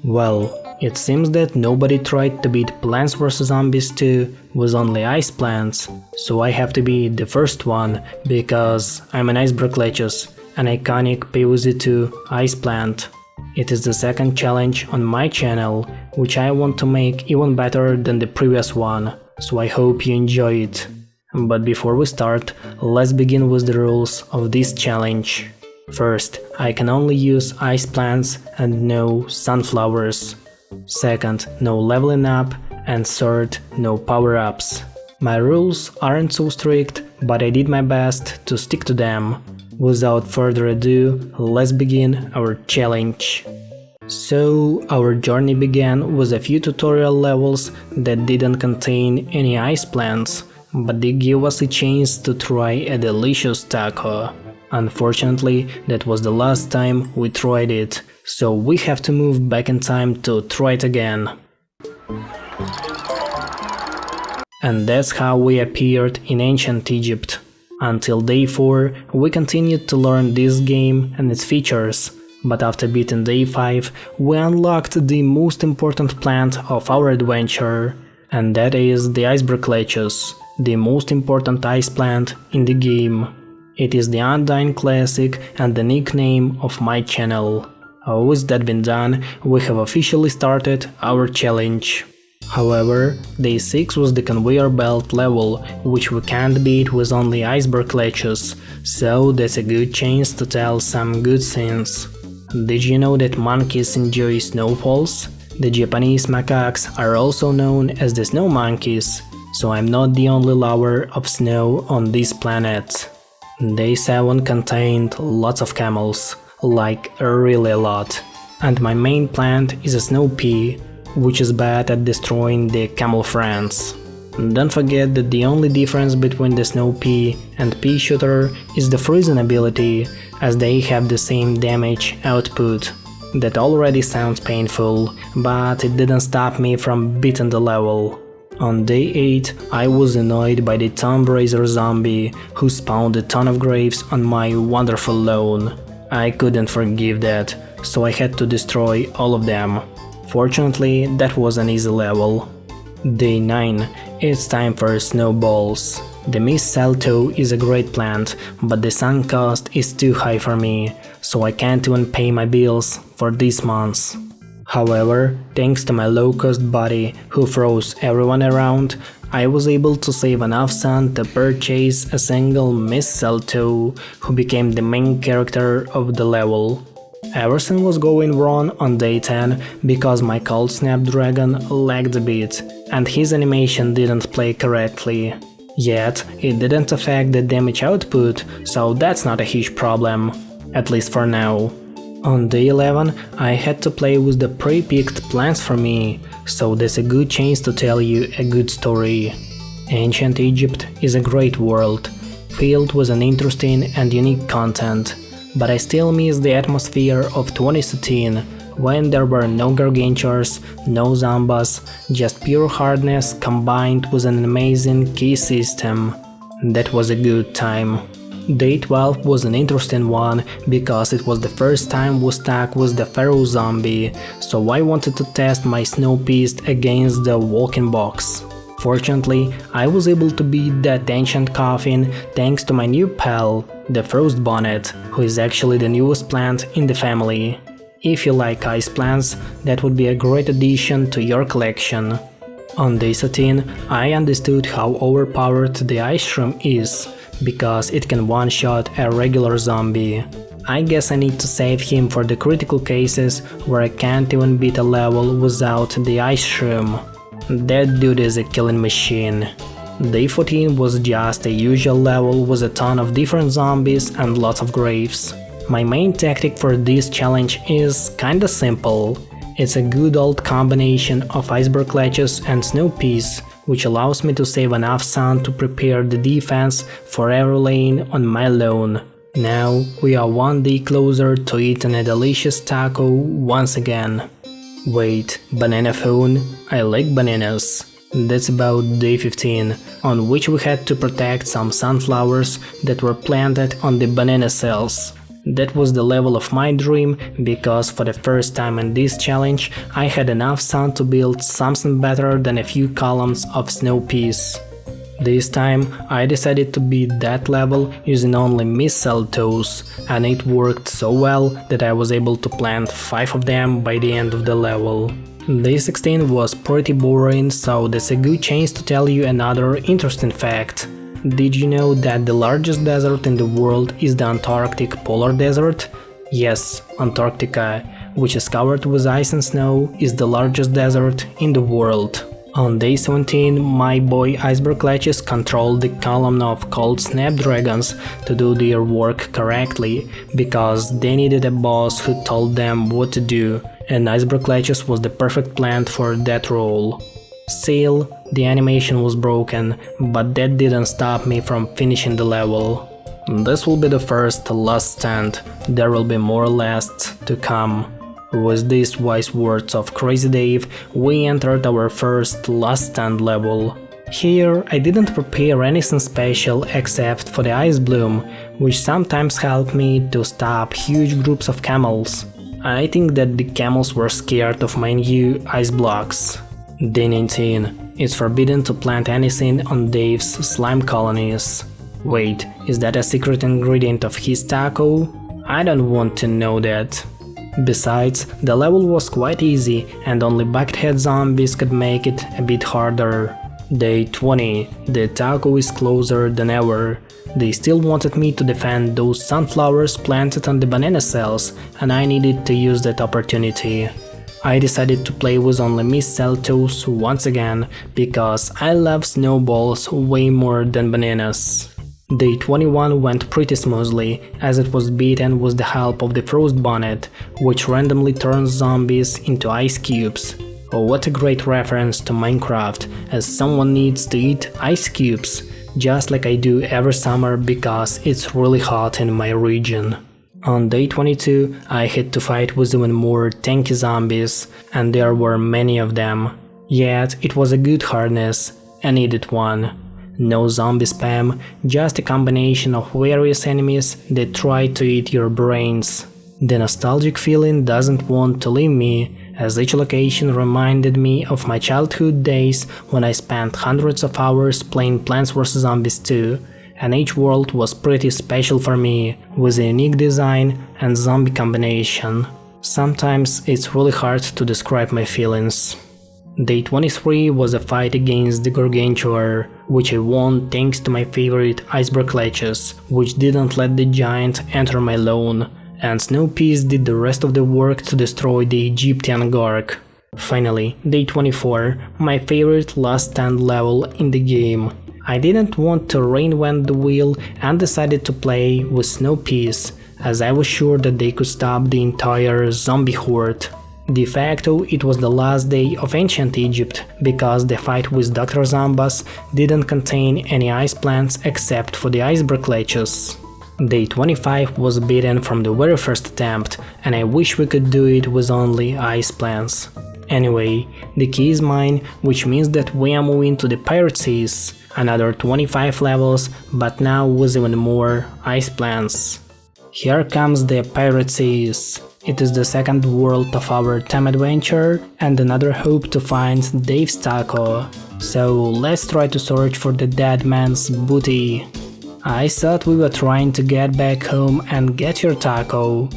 Well, it seems that nobody tried to beat Plants vs Zombies 2 with only ice plants, so I have to be the first one because I'm an Iceberg, an iconic PvZ2 ice plant. It is the second challenge on my channel, which I want to make even better than the previous one, so I hope you enjoy it. But before we start, let's begin with the rules of this challenge. First, I can only use ice plants and no sunflowers. Second, no leveling up, and third, no power-ups. My rules aren't so strict, but I did my best to stick to them. Without further ado, let's begin our challenge. So, our journey began with a few tutorial levels that didn't contain any ice plants, but they gave us a chance to try a delicious taco. Unfortunately, that was the last time we tried it, so we have to move back in time to try it again. And that's how we appeared in ancient Egypt. Until day 4, we continued to learn this game and its features, but after beating day 5, we unlocked the most important plant of our adventure, and that is the Iceberg, the most important ice plant in the game. It is the Undying Classic and the nickname of my channel. With that been done, we have officially started our challenge. However, day 6 was the conveyor belt level, which we can't beat with only Iceberg, so that's a good chance to tell some good things. Did you know that monkeys enjoy snowfalls? The Japanese macaques are also known as the snow monkeys, so I'm not the only lover of snow on this planet. Day 7 contained lots of camels, like really a lot, and my main plant is a snow pea, which is bad at destroying the camel friends. Don't forget that the only difference between the snow pea and pea shooter is the freezing ability, as they have the same damage output. That already sounds painful, but it didn't stop me from beating the level. On day 8, I was annoyed by the Tomb Raider zombie, who spawned a ton of graves on my wonderful lawn. I couldn't forgive that, so I had to destroy all of them. Fortunately, that was an easy level. Day 9, it's time for snowballs. The mistletoe is a great plant, but the sunk cost is too high for me, so I can't even pay my bills for this month. However, thanks to my low-cost buddy who throws everyone around, I was able to save enough sun to purchase a single mistletoe, who became the main character of the level. Everything was going wrong on day 10 because my Cold Snapdragon lagged a bit, and his animation didn't play correctly. Yet, it didn't affect the damage output, so that's not a huge problem, at least for now. On day 11, I had to play with the pre-picked plants for me, so that's a good chance to tell you a good story. Ancient Egypt is a great world, filled with an interesting and unique content, but I still miss the atmosphere of 2013, when there were no gargantuars, no zombies, just pure hardness combined with an amazing key system. That was a good time. Day 12 was an interesting one because it was the first time we stuck with the Pharaoh zombie, so I wanted to test my snow beast against the walking box. Fortunately, I was able to beat that ancient coffin thanks to my new pal, the Frostbite, who is actually the newest plant in the family. If you like ice plants, that would be a great addition to your collection. On day 13, I understood how overpowered the ice shroom is, because it can one-shot a regular zombie. I guess I need to save him for the critical cases where I can't even beat a level without the ice shroom. That dude is a killing machine. Day 14 was just a usual level with a ton of different zombies and lots of graves. My main tactic for this challenge is kinda simple. It's a good old combination of Iceberg and snow peas, which allows me to save enough sun to prepare the defense for every lane on my lawn. Now we are one day closer to eating a delicious taco once again. Wait, banana phone? I like bananas. That's about day 15, on which we had to protect some sunflowers that were planted on the banana cells. That was the level of my dream, because for the first time in this challenge I had enough sand to build something better than a few columns of snow peas. This time I decided to beat that level using only mistletoes, and it worked so well that I was able to plant 5 of them by the end of the level. Day 16 was pretty boring, so that's a good chance to tell you another interesting fact. Did you know that the largest desert in the world is the Antarctic Polar Desert? Yes, Antarctica, which is covered with ice and snow, is the largest desert in the world. On day 17, my boy Iceberg controlled the column of cold snapdragons to do their work correctly, because they needed a boss who told them what to do, and Iceberg was the perfect plant for that role. Still, the animation was broken, but that didn't stop me from finishing the level. This will be the first last stand, there will be more lasts to come. With these wise words of Crazy Dave, we entered our first last stand level. Here I didn't prepare anything special except for the ice bloom, which sometimes helped me to stop huge groups of camels. I think that the camels were scared of my new ice blocks. Day 19. It's forbidden to plant anything on Dave's slime colonies. Wait, is that a secret ingredient of his taco? I don't want to know that. Besides, the level was quite easy and only buckethead zombies could make it a bit harder. Day 20. The taco is closer than ever. They still wanted me to defend those sunflowers planted on the banana cells, and I needed to use that opportunity. I decided to play with only mistletoes once again, because I love snowballs way more than bananas. Day 21 went pretty smoothly, as it was beaten with the help of the Frostbite, which randomly turns zombies into ice cubes. Oh, what a great reference to Minecraft, as someone needs to eat ice cubes, just like I do every summer because it's really hot in my region. On day 22, I had to fight with even more tanky zombies, and there were many of them. Yet it was a good hardness, a needed one. No zombie spam, just a combination of various enemies that try to eat your brains. The nostalgic feeling doesn't want to leave me, as each location reminded me of my childhood days when I spent hundreds of hours playing Plants vs Zombies 2, and each world was pretty special for me, with a unique design and zombie combination. Sometimes it's really hard to describe my feelings. Day 23 was a fight against the Gargantuar, which I won thanks to my favorite Iceberg Ledges, which didn't let the giant enter my lawn, and Snow Peas did the rest of the work to destroy the Egyptian Garg. Finally, day 24, my favorite last stand level in the game. I didn't want to reinvent the wheel and decided to play with Snow Peas, as I was sure that they could stop the entire zombie horde. De facto, it was the last day of ancient Egypt, because the fight with Dr. Zambas didn't contain any ice plants except for the Iceberg Ledges. Day 25 was beaten from the very first attempt, and I wish we could do it with only ice plants. Anyway, the key is mine, which means that we are moving to the Pirate Seas, another 25 levels, but now with even more ice plants. Here comes the Pirate Seas. It is the second world of our time adventure and another hope to find Dave's taco. So let's try to search for the dead man's booty. I thought we were trying to get back home and get your taco.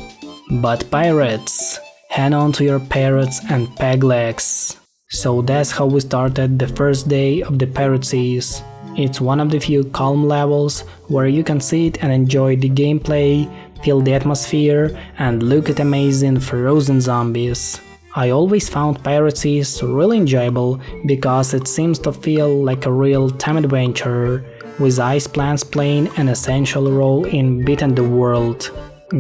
But pirates, hang on to your parrots and peg legs. So that's how we started the first day of the Pirate Seas. It's one of the few calm levels where you can sit and enjoy the gameplay, feel the atmosphere, and look at amazing frozen zombies. I always found Pirate Seas really enjoyable because it seems to feel like a real time adventure, with ice plants playing an essential role in beating the world.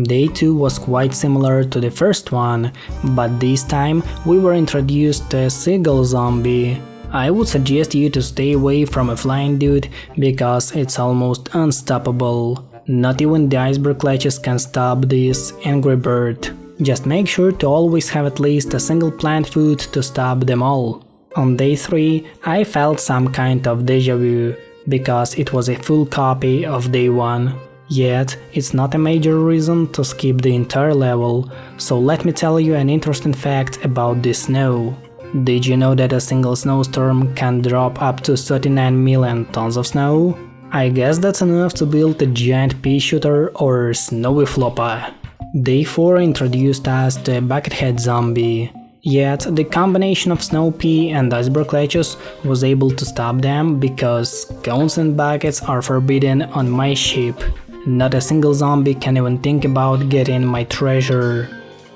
Day 2 was quite similar to the first one, but this time we were introduced to a seagull zombie. I would suggest you to stay away from a flying dude because it's almost unstoppable. Not even the Iceberg Ledges can stop this angry bird. Just make sure to always have at least a single plant food to stop them all. On day 3, I felt some kind of deja vu, because it was a full copy of day 1. Yet, it's not a major reason to skip the entire level, so let me tell you an interesting fact about the snow. Did you know that a single snowstorm can drop up to 39 million tons of snow? I guess that's enough to build a giant pea shooter or snowy flopper. Day 4 introduced us to a buckethead zombie. Yet, the combination of snow pea and iceberg ledges was able to stop them because cones and buckets are forbidden on my ship. Not a single zombie can even think about getting my treasure.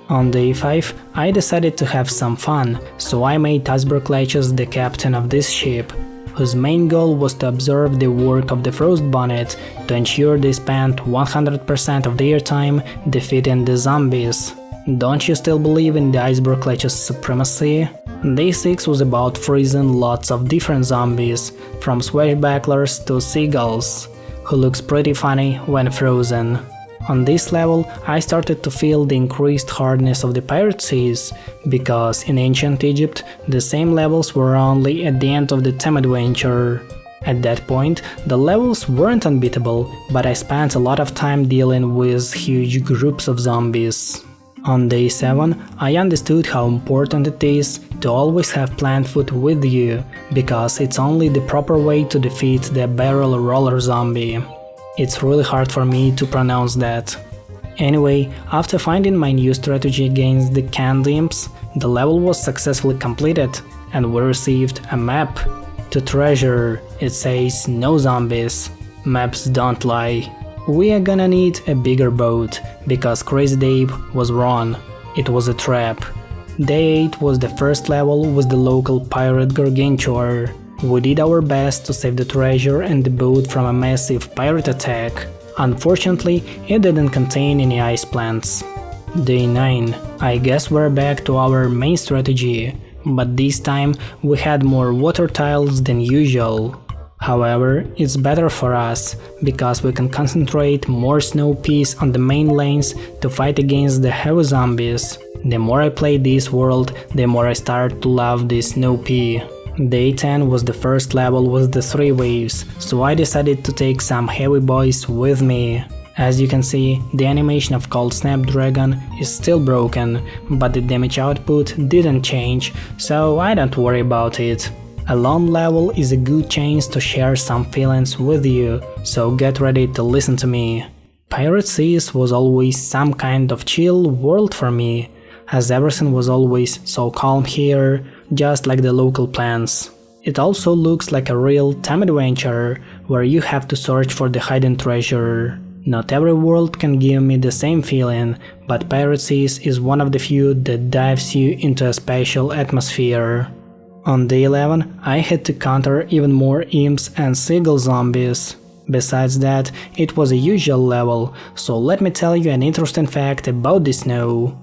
On day 5, I decided to have some fun, so I made Iceberg Ledges the captain of this ship, whose main goal was to observe the work of the Frostbite to ensure they spent 100% of their time defeating the zombies. Don't you still believe in the Iceberg Ledges supremacy? Day 6 was about freezing lots of different zombies, from swashbucklers to seagulls, who looks pretty funny when frozen. On this level, I started to feel the increased hardness of the pirate seas, because in ancient Egypt, the same levels were only at the end of the time adventure. At that point, the levels weren't unbeatable, but I spent a lot of time dealing with huge groups of zombies. On day 7, I understood how important it is to always have plant food with you, because it's only the proper way to defeat the barrel roller zombie. It's really hard for me to pronounce that. Anyway, after finding my new strategy against the canned imps, the level was successfully completed, and we received a map. To treasure, it says no zombies. Maps don't lie. We are gonna need a bigger boat, because Crazy Dave was wrong. It was a trap. Day 8 was the first level with the local pirate Gargantua. We did our best to save the treasure and the boat from a massive pirate attack. Unfortunately, it didn't contain any ice plants. Day 9. I guess we're back to our main strategy, but this time we had more water tiles than usual. However, it's better for us, because we can concentrate more snow peas on the main lanes to fight against the heavy zombies. The more I play this world, the more I start to love this snow pea. Day 10 was the first level with the 3 waves, so I decided to take some heavy boys with me. As you can see, the animation of Cold Snapdragon is still broken, but the damage output didn't change, so I don't worry about it. A long level is a good chance to share some feelings with you, so get ready to listen to me. Pirate Seas was always some kind of chill world for me, as everything was always so calm here, just like the local plants. It also looks like a real time adventure, where you have to search for the hidden treasure. Not every world can give me the same feeling, but Pirate Seas is one of the few that dives you into a special atmosphere. On day 11, I had to counter even more imps and seagull zombies. Besides that, it was a usual level, so let me tell you an interesting fact about the snow.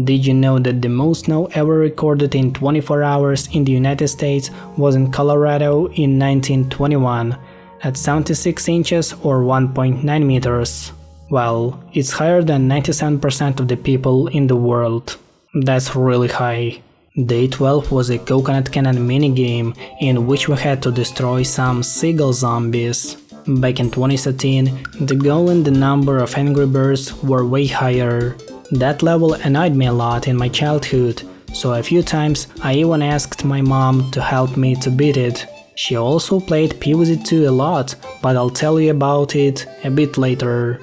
Did you know that the most snow ever recorded in 24 hours in the United States was in Colorado in 1921, at 76 inches or 1.9 meters? Well, it's higher than 97% of the people in the world. That's really high. Day 12 was a coconut cannon minigame in which we had to destroy some seagull zombies. Back in 2013, the goal and the number of Angry Birds were way higher. That level annoyed me a lot in my childhood, so a few times I even asked my mom to help me to beat it. She also played PvZ2 a lot, but I'll tell you about it a bit later.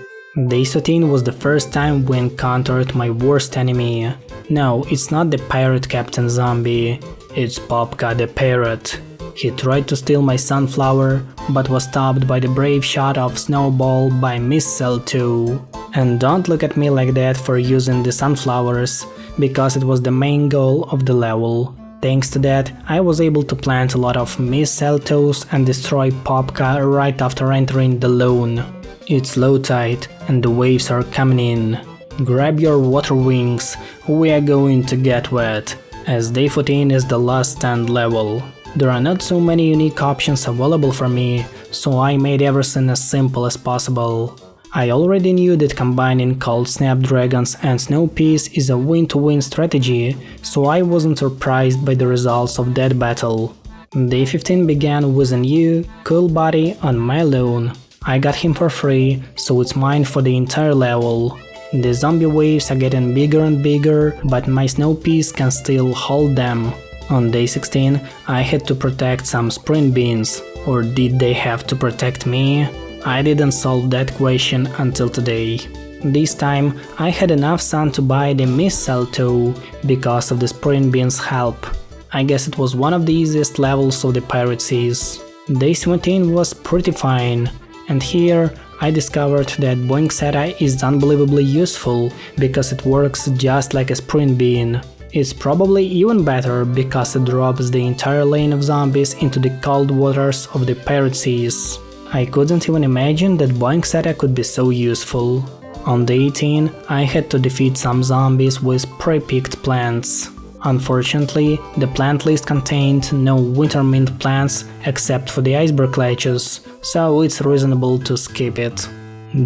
Day 13 was the first time we encountered my worst enemy. No, it's not the pirate Captain Zombie, it's Popka the Parrot. He tried to steal my sunflower, but was stopped by the brave shot of Snowball by Miss Cell 2. And don't look at me like that for using the sunflowers, because it was the main goal of the level. Thanks to that, I was able to plant a lot of mistletoes and destroy Popka right after entering the lawn. It's low tide and the waves are coming in. Grab your water wings, we are going to get wet, as day 14 is the last stand level. There are not so many unique options available for me, so I made everything as simple as possible. I already knew that combining cold snapdragons and snow peas is a win-to-win strategy, so I wasn't surprised by the results of that battle. Day 15 began with a new, cool body on my lawn. I got him for free, so it's mine for the entire level. The zombie waves are getting bigger and bigger, but my snow piece can still hold them. On day 16, I had to protect some sprint beans, or did they have to protect me? I didn't solve that question until today. This time, I had enough sun to buy the mistletoe because of the sprint beans' help. I guess it was one of the easiest levels of the Pirate Seas. Day 17 was pretty fine, and here I discovered that Boingseta is unbelievably useful because it works just like a sprint bean. It's probably even better because it drops the entire lane of zombies into the cold waters of the Pirate Seas. I couldn't even imagine that Boingseta could be so useful. On day 18, I had to defeat some zombies with pre-picked plants. Unfortunately, the plant list contained no winter mint plants except for the Iceberg ledges, so it's reasonable to skip it.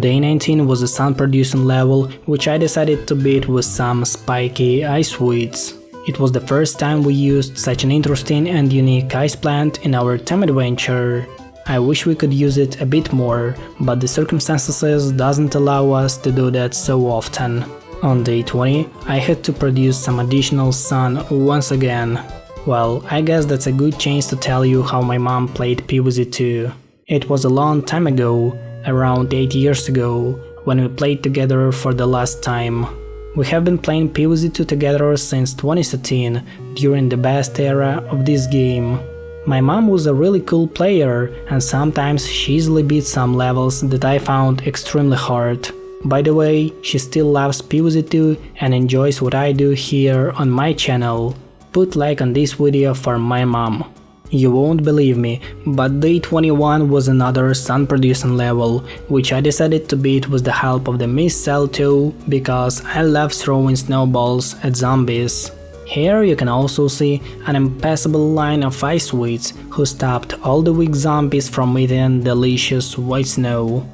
Day 19 was a sun-producing level, which I decided to beat with some spiky ice weeds. It was the first time we used such an interesting and unique ice plant in our time adventure. I wish we could use it a bit more, but the circumstances doesn't allow us to do that so often. On day 20, I had to produce some additional sun once again. Well, I guess that's a good chance to tell you how my mom played PvZ2. It was a long time ago, around 8 years ago, when we played together for the last time. We have been playing PvZ2 together since 2013, during the best era of this game. My mom was a really cool player, and sometimes she easily beat some levels that I found extremely hard. By the way, she still loves PvZ2 and enjoys what I do here on my channel. Put like on this video for my mom. You won't believe me, but day 21 was another sun-producing level, which I decided to beat with the help of the mistletoe because I love throwing snowballs at zombies. Here you can also see an impassable line of ice weeds who stopped all the weak zombies from eating delicious white snow.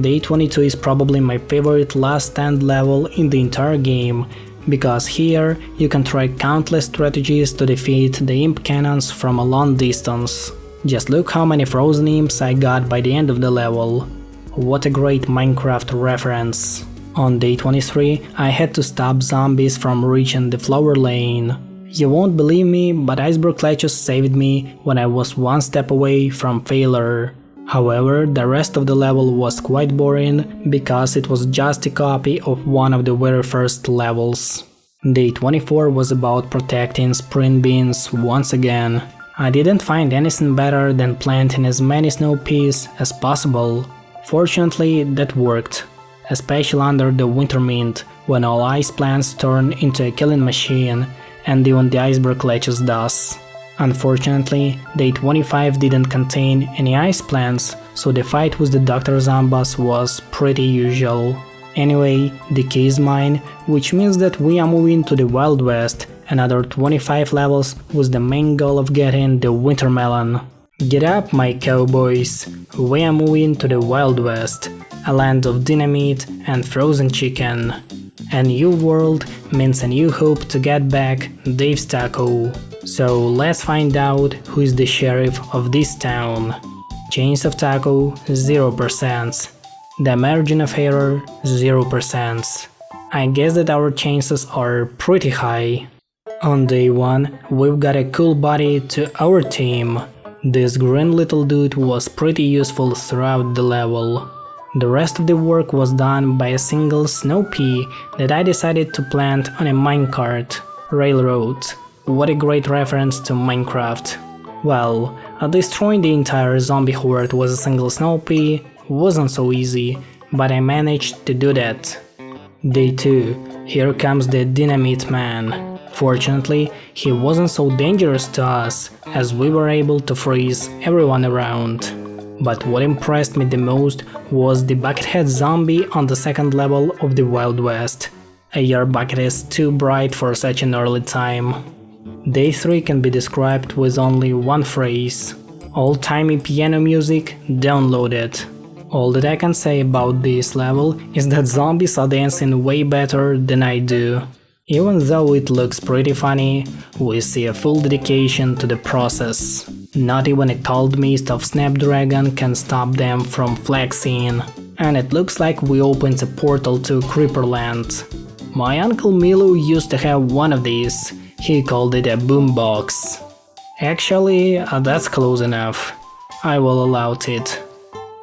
Day 22 is probably my favorite last stand level in the entire game, because here you can try countless strategies to defeat the imp cannons from a long distance. Just look how many frozen imps I got by the end of the level. What a great Minecraft reference. On day 23, I had to stop zombies from reaching the flower lane. You won't believe me, but Iceberg ledges saved me when I was one step away from failure. However, the rest of the level was quite boring because it was just a copy of one of the very first levels. Day 24 was about protecting sprint beans once again. I didn't find anything better than planting as many snow peas as possible. Fortunately, that worked. Especially under the winter mint, when all ice plants turn into a killing machine, and even the Iceberg ledges does. Unfortunately, day 25 didn't contain any ice plants, so the fight with the Dr. Zambas was pretty usual. Anyway, the key is mine, which means that we are moving to the Wild West, another 25 levels with the main goal of getting the winter melon. Get up, my cowboys! We are moving to the Wild West, a land of dynamite and frozen chicken. A new world means a new hope to get back Dave's Taco. So let's find out who is the sheriff of this town. Chance of taco 0%. The margin of error 0%. I guess that our chances are pretty high. On day 1, we've got a cool buddy to our team. This green little dude was pretty useful throughout the level. The rest of the work was done by a single snow pea that I decided to plant on a minecart. Railroad. What a great reference to Minecraft. Well, destroying the entire zombie horde with a single snow pea wasn't so easy, but I managed to do that. Day 2. Here comes the Dynamite Man. Fortunately, he wasn't so dangerous to us, as we were able to freeze everyone around. But what impressed me the most was the Buckethead zombie on the second level of the Wild West. Your bucket is too bright for such an early time. Day 3 can be described with only one phrase: old-timey piano music downloaded. All that I can say about this level is that zombies are dancing way better than I do. Even though it looks pretty funny, we see a full dedication to the process. Not even a cold mist of Snapdragon can stop them from flexing. And it looks like we opened a portal to Creeperland. My uncle Milo used to have one of these. He called it a boombox. Actually, that's close enough. I will allow it.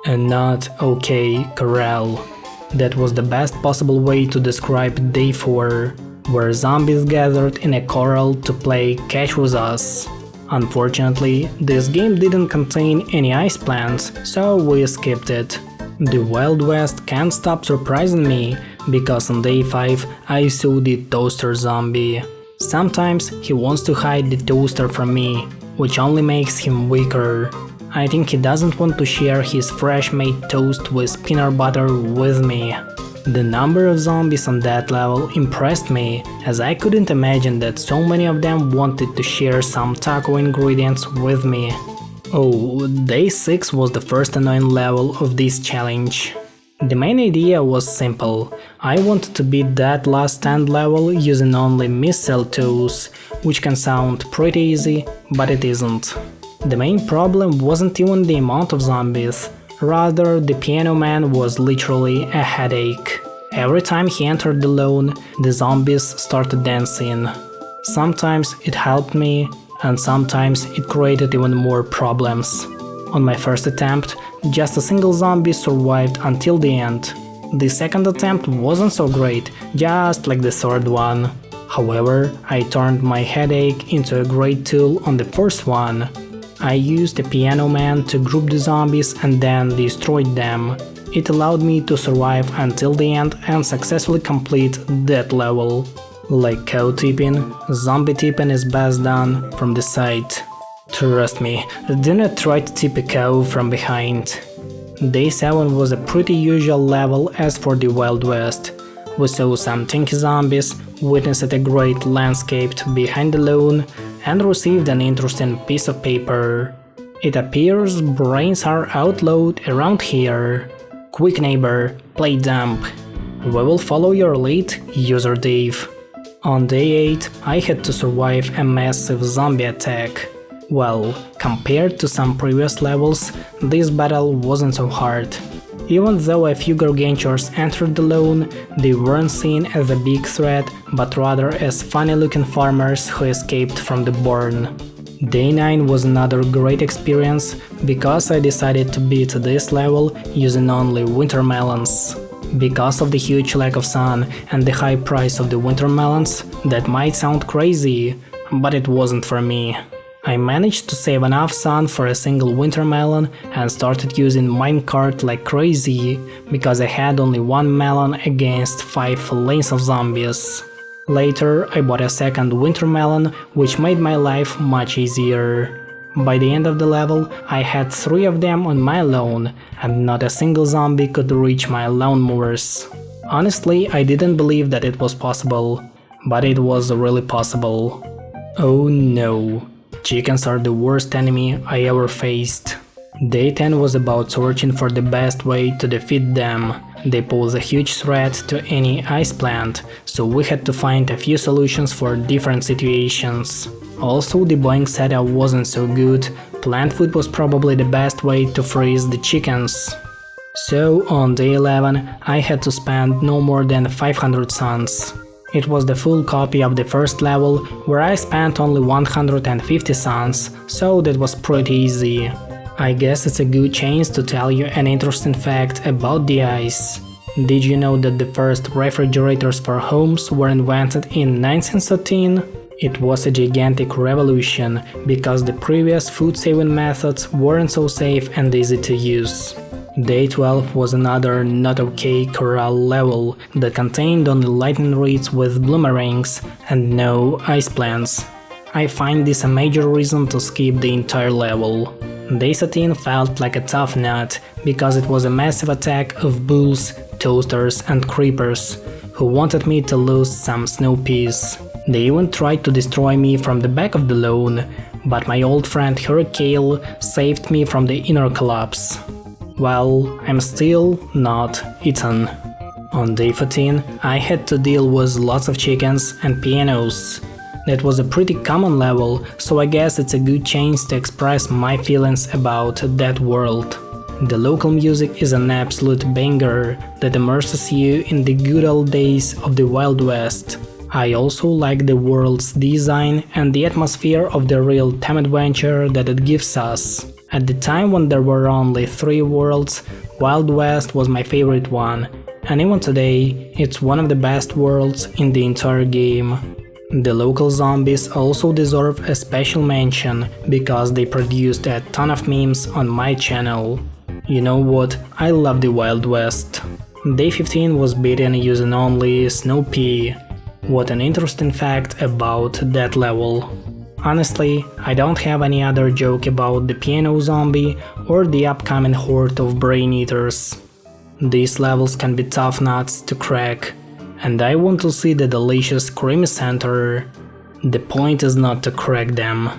And not okay corral. That was the best possible way to describe day 4, where zombies gathered in a corral to play catch with us. Unfortunately, this game didn't contain any ice plants, so we skipped it. The Wild West can't stop surprising me, because on day 5 I saw the toaster zombie. Sometimes he wants to hide the toaster from me, which only makes him weaker. I think he doesn't want to share his fresh made toast with peanut butter with me. The number of zombies on that level impressed me, as I couldn't imagine that so many of them wanted to share some taco ingredients with me. Oh, day 6 was the first annoying level of this challenge. The main idea was simple. I wanted to beat that last stand level using only mistletoes, which can sound pretty easy, but it isn't. The main problem wasn't even the amount of zombies, rather the piano man was literally a headache. Every time he entered the lawn, the zombies started dancing. Sometimes it helped me, and sometimes it created even more problems. On my first attempt, just a single zombie survived until the end. The second attempt wasn't so great, just like the third one. However, I turned my headache into a great tool on the first one. I used the piano man to group the zombies and then destroyed them. It allowed me to survive until the end and successfully complete that level. Like cow tipping, zombie tipping is best done from the side. Trust me, do not try to tip a cow from behind. Day 7 was a pretty usual level as for the Wild West. We saw some tinky zombies, witnessed a great landscape behind the lawn, and received an interesting piece of paper. It appears brains are outlawed around here. Quick neighbor, play dump. We will follow your lead, user Dave. On day 8, I had to survive a massive zombie attack. Well, compared to some previous levels, this battle wasn't so hard. Even though a few gargantuars entered the lawn, they weren't seen as a big threat, but rather as funny-looking farmers who escaped from the barn. Day 9 was another great experience, because I decided to beat this level using only winter melons. Because of the huge lack of sun and the high price of the winter melons, that might sound crazy, but it wasn't for me. I managed to save enough sun for a single winter melon and started using minecart like crazy, because I had only one melon against 5 lanes of zombies. Later, I bought a second winter melon, which made my life much easier. By the end of the level, I had 3 of them on my lawn, and not a single zombie could reach my lawnmowers. Honestly, I didn't believe that it was possible, but it was really possible. Oh no. Chickens are the worst enemy I ever faced. Day 10 was about searching for the best way to defeat them. They pose a huge threat to any ice plant, so we had to find a few solutions for different situations. Also, the boing setup wasn't so good, plant food was probably the best way to freeze the chickens. So, on day 11, I had to spend no more than 500 suns. It was the full copy of the first level, where I spent only 150 suns, so that was pretty easy. I guess it's a good chance to tell you an interesting fact about the ice. Did you know that the first refrigerators for homes were invented in 1913? It was a gigantic revolution, because the previous food-saving methods weren't so safe and easy to use. Day 12 was another not okay corral level that contained only lightning reeds with bloomerangs and no ice plants. I find this a major reason to skip the entire level. Day 13 felt like a tough nut, because it was a massive attack of bulls, toasters and creepers, who wanted me to lose some snow peas. They even tried to destroy me from the back of the lawn, but my old friend Hurricane saved me from the inner collapse. Well, I'm still not eaten. On day 14, I had to deal with lots of chickens and pianos. That was a pretty common level, so I guess it's a good chance to express my feelings about that world. The local music is an absolute banger that immerses you in the good old days of the Wild West. I also like the world's design and the atmosphere of the real-time adventure that it gives us. At the time when there were only 3 worlds, Wild West was my favorite one, and even today, it's one of the best worlds in the entire game. The local zombies also deserve a special mention because they produced a ton of memes on my channel. You know what, I love the Wild West. Day 15 was beaten using only Snow Pea. What an interesting fact about that level. Honestly, I don't have any other joke about the piano zombie or the upcoming horde of brain eaters. These levels can be tough nuts to crack, and I want to see the delicious creamy center. The point is not to crack them.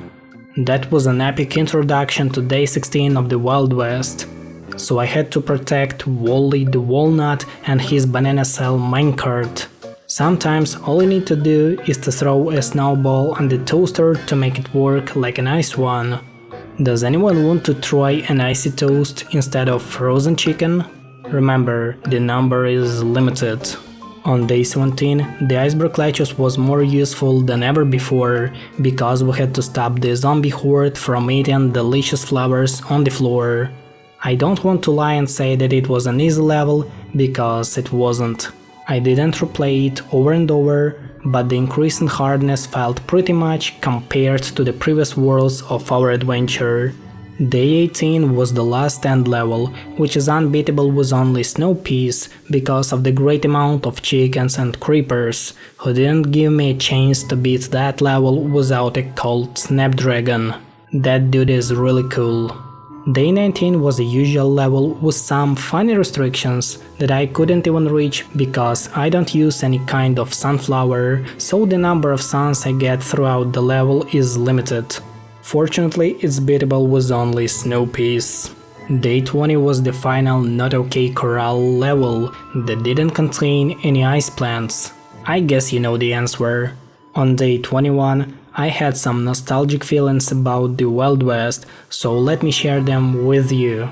That was an epic introduction to day 16 of the Wild West. So I had to protect Wally the Walnut and his banana cell minecart. Sometimes all you need to do is to throw a snowball on the toaster to make it work like an ice one. Does anyone want to try an icy toast instead of frozen chicken? Remember, the number is limited. On day 17, the Iceberg Lettuce was more useful than ever before because we had to stop the zombie horde from eating delicious flowers on the floor. I don't want to lie and say that it was an easy level, because it wasn't. I didn't replay it over and over, but the increase in hardness felt pretty much compared to the previous worlds of our adventure. Day 18 was the last end level, which is unbeatable with only snow peas because of the great amount of chickens and creepers, who didn't give me a chance to beat that level without a cold snapdragon. That dude is really cool. Day 19 was a usual level with some funny restrictions that I couldn't even reach because I don't use any kind of sunflower, so the number of suns I get throughout the level is limited. Fortunately, it's beatable with only snow peas. Day 20 was the final not okay corral level that didn't contain any ice plants. I guess you know the answer. On day 21, I had some nostalgic feelings about the Wild West, so let me share them with you.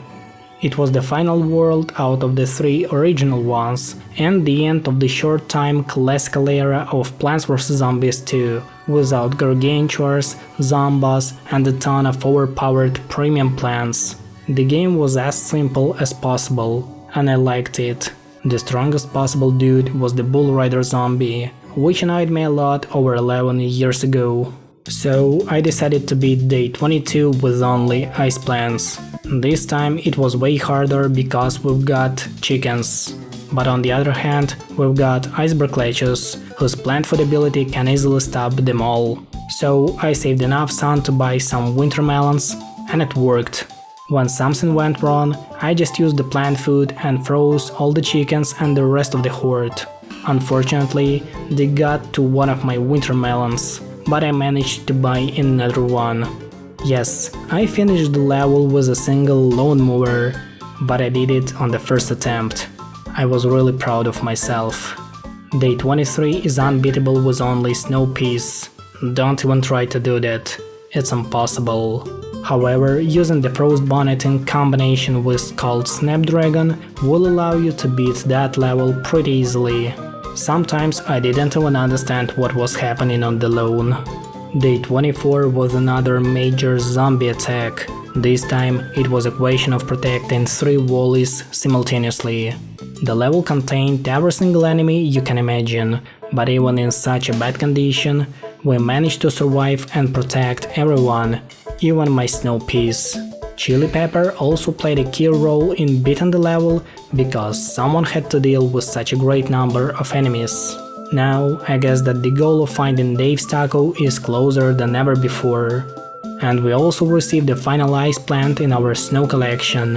It was the final world out of the 3 original ones, and the end of the short-time classical era of Plants vs Zombies 2, without gargantuars, zombies, and a ton of overpowered premium plants. The game was as simple as possible, and I liked it. The strongest possible dude was the Bull Rider zombie, which annoyed me a lot over 11 years ago. So I decided to beat day 22 with only ice plants. This time it was way harder because we've got chickens. But on the other hand, we've got Iceberg Lettuce, whose plant food ability can easily stop them all. So I saved enough sun to buy some winter melons, and it worked. When something went wrong, I just used the plant food and froze all the chickens and the rest of the horde. Unfortunately, they got to one of my winter melons, but I managed to buy another one. Yes, I finished the level with a single lawnmower, but I did it on the first attempt. I was really proud of myself. Day 23 is unbeatable with only snow peas. Don't even try to do that, it's impossible. However, using the Frost Bonnet in combination with Cold Snapdragon will allow you to beat that level pretty easily. Sometimes I didn't even understand what was happening on the lawn. Day 24 was another major zombie attack. This time it was a question of protecting 3 Wallies simultaneously. The level contained every single enemy you can imagine, but even in such a bad condition, we managed to survive and protect everyone, even my snow peas. Chili Pepper also played a key role in beating the level because someone had to deal with such a great number of enemies. Now, I guess that the goal of finding Dave's Taco is closer than ever before. And we also received the final ice plant in our snow collection,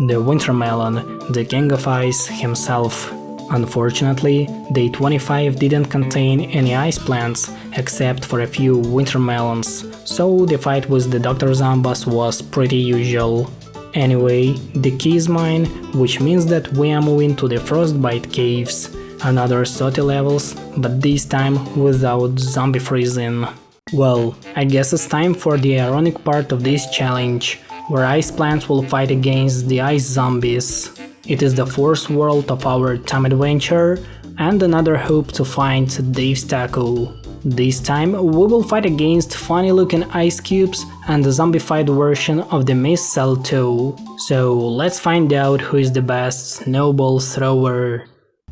the Wintermelon, the king of ice himself. Unfortunately, day 25 didn't contain any ice plants except for a few wintermelons, so the fight with the Dr. Zombies was pretty usual. Anyway, the key is mine, which means that we are moving to the Frostbite Caves. Another 30 levels, but this time without zombie freezing. Well, I guess it's time for the ironic part of this challenge, where ice plants will fight against the ice zombies. It is the fourth world of our time adventure, and another hope to find Dave's Taco. This time we will fight against funny looking ice cubes and the zombified version of the mistletoe. So let's find out who is the best snowball thrower.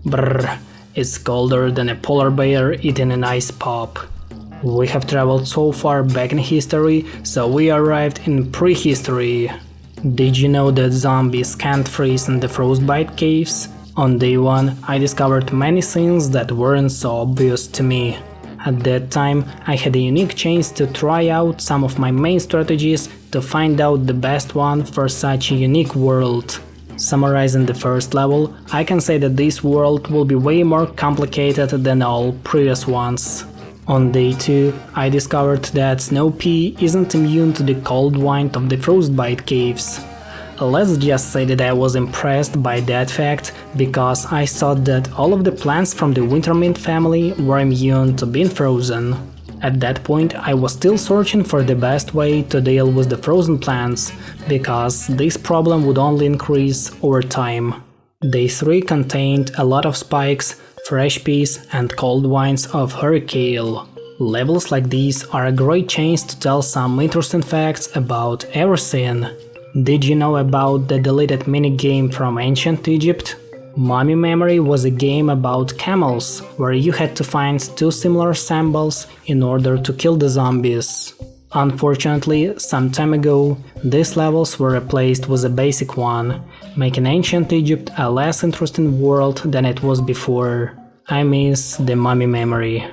Brrr, it's colder than a polar bear eating an ice pop. We have traveled so far back in history, so we arrived in prehistory. Did you know that zombies can't freeze in the Frostbite Caves? On day 1, I discovered many things that weren't so obvious to me. At that time, I had a unique chance to try out some of my main strategies to find out the best one for such a unique world. Summarizing the first level, I can say that this world will be way more complicated than all previous ones. On day 2, I discovered that Snow Pea isn't immune to the cold wind of the Frostbite Caves. Let's just say that I was impressed by that fact, because I thought that all of the plants from the Wintermint family were immune to being frozen. At that point, I was still searching for the best way to deal with the frozen plants, because this problem would only increase over time. Day 3 contained a lot of spikes, fresh peas and cold winds of hurricane. Levels like these are a great chance to tell some interesting facts about everything. Did you know about the deleted minigame from ancient Egypt? Mummy Memory was a game about camels, where you had to find two similar symbols in order to kill the zombies. Unfortunately, some time ago, these levels were replaced with a basic one, making ancient Egypt a less interesting world than it was before. I miss the Mummy Memory.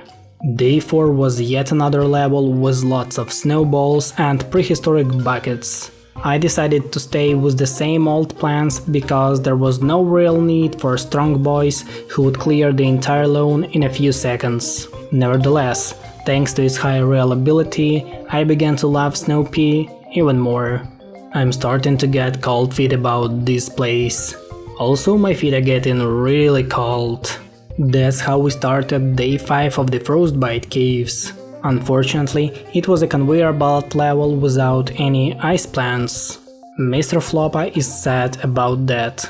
Day 4 was yet another level with lots of snowballs and prehistoric buckets. I decided to stay with the same old plans because there was no real need for strong boys who would clear the entire lawn in a few seconds. Nevertheless, thanks to its high reliability, I began to love Snow Pea even more. I'm starting to get cold feet about this place. Also, my feet are getting really cold. That's how we started day 5 of the Frostbite Caves. Unfortunately, it was a conveyor belt level without any ice plants. Mr. Floppa is sad about that.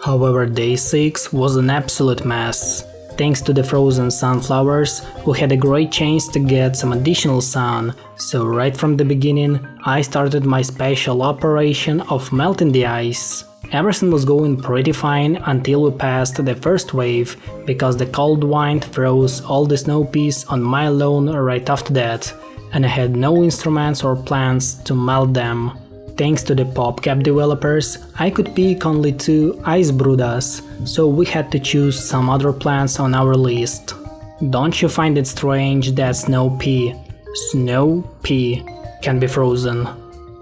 However, day 6 was an absolute mess. Thanks to the frozen sunflowers, we had a great chance to get some additional sun, so right from the beginning I started my special operation of melting the ice. Everything was going pretty fine until we passed the first wave, because the cold wind froze all the snow peas on my lawn right after that, and I had no instruments or plants to melt them. Thanks to the PopCap developers, I could pick only 2 ice brudas, so we had to choose some other plants on our list. Don't you find it strange that Snow Pea can be frozen,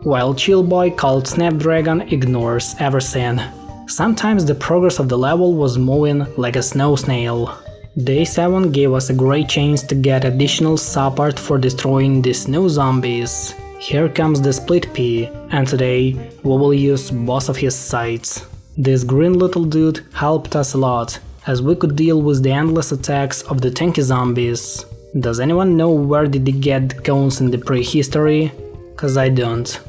while Chill Boy called Snapdragon ignores everything? Sometimes the progress of the level was moving like a snow snail. Day 7 gave us a great chance to get additional support for destroying the snow zombies. Here comes the Split Pea, and today we will use both of his sides. This green little dude helped us a lot, as we could deal with the endless attacks of the tanky zombies. Does anyone know where did they get the cones in the prehistory? Cause I don't.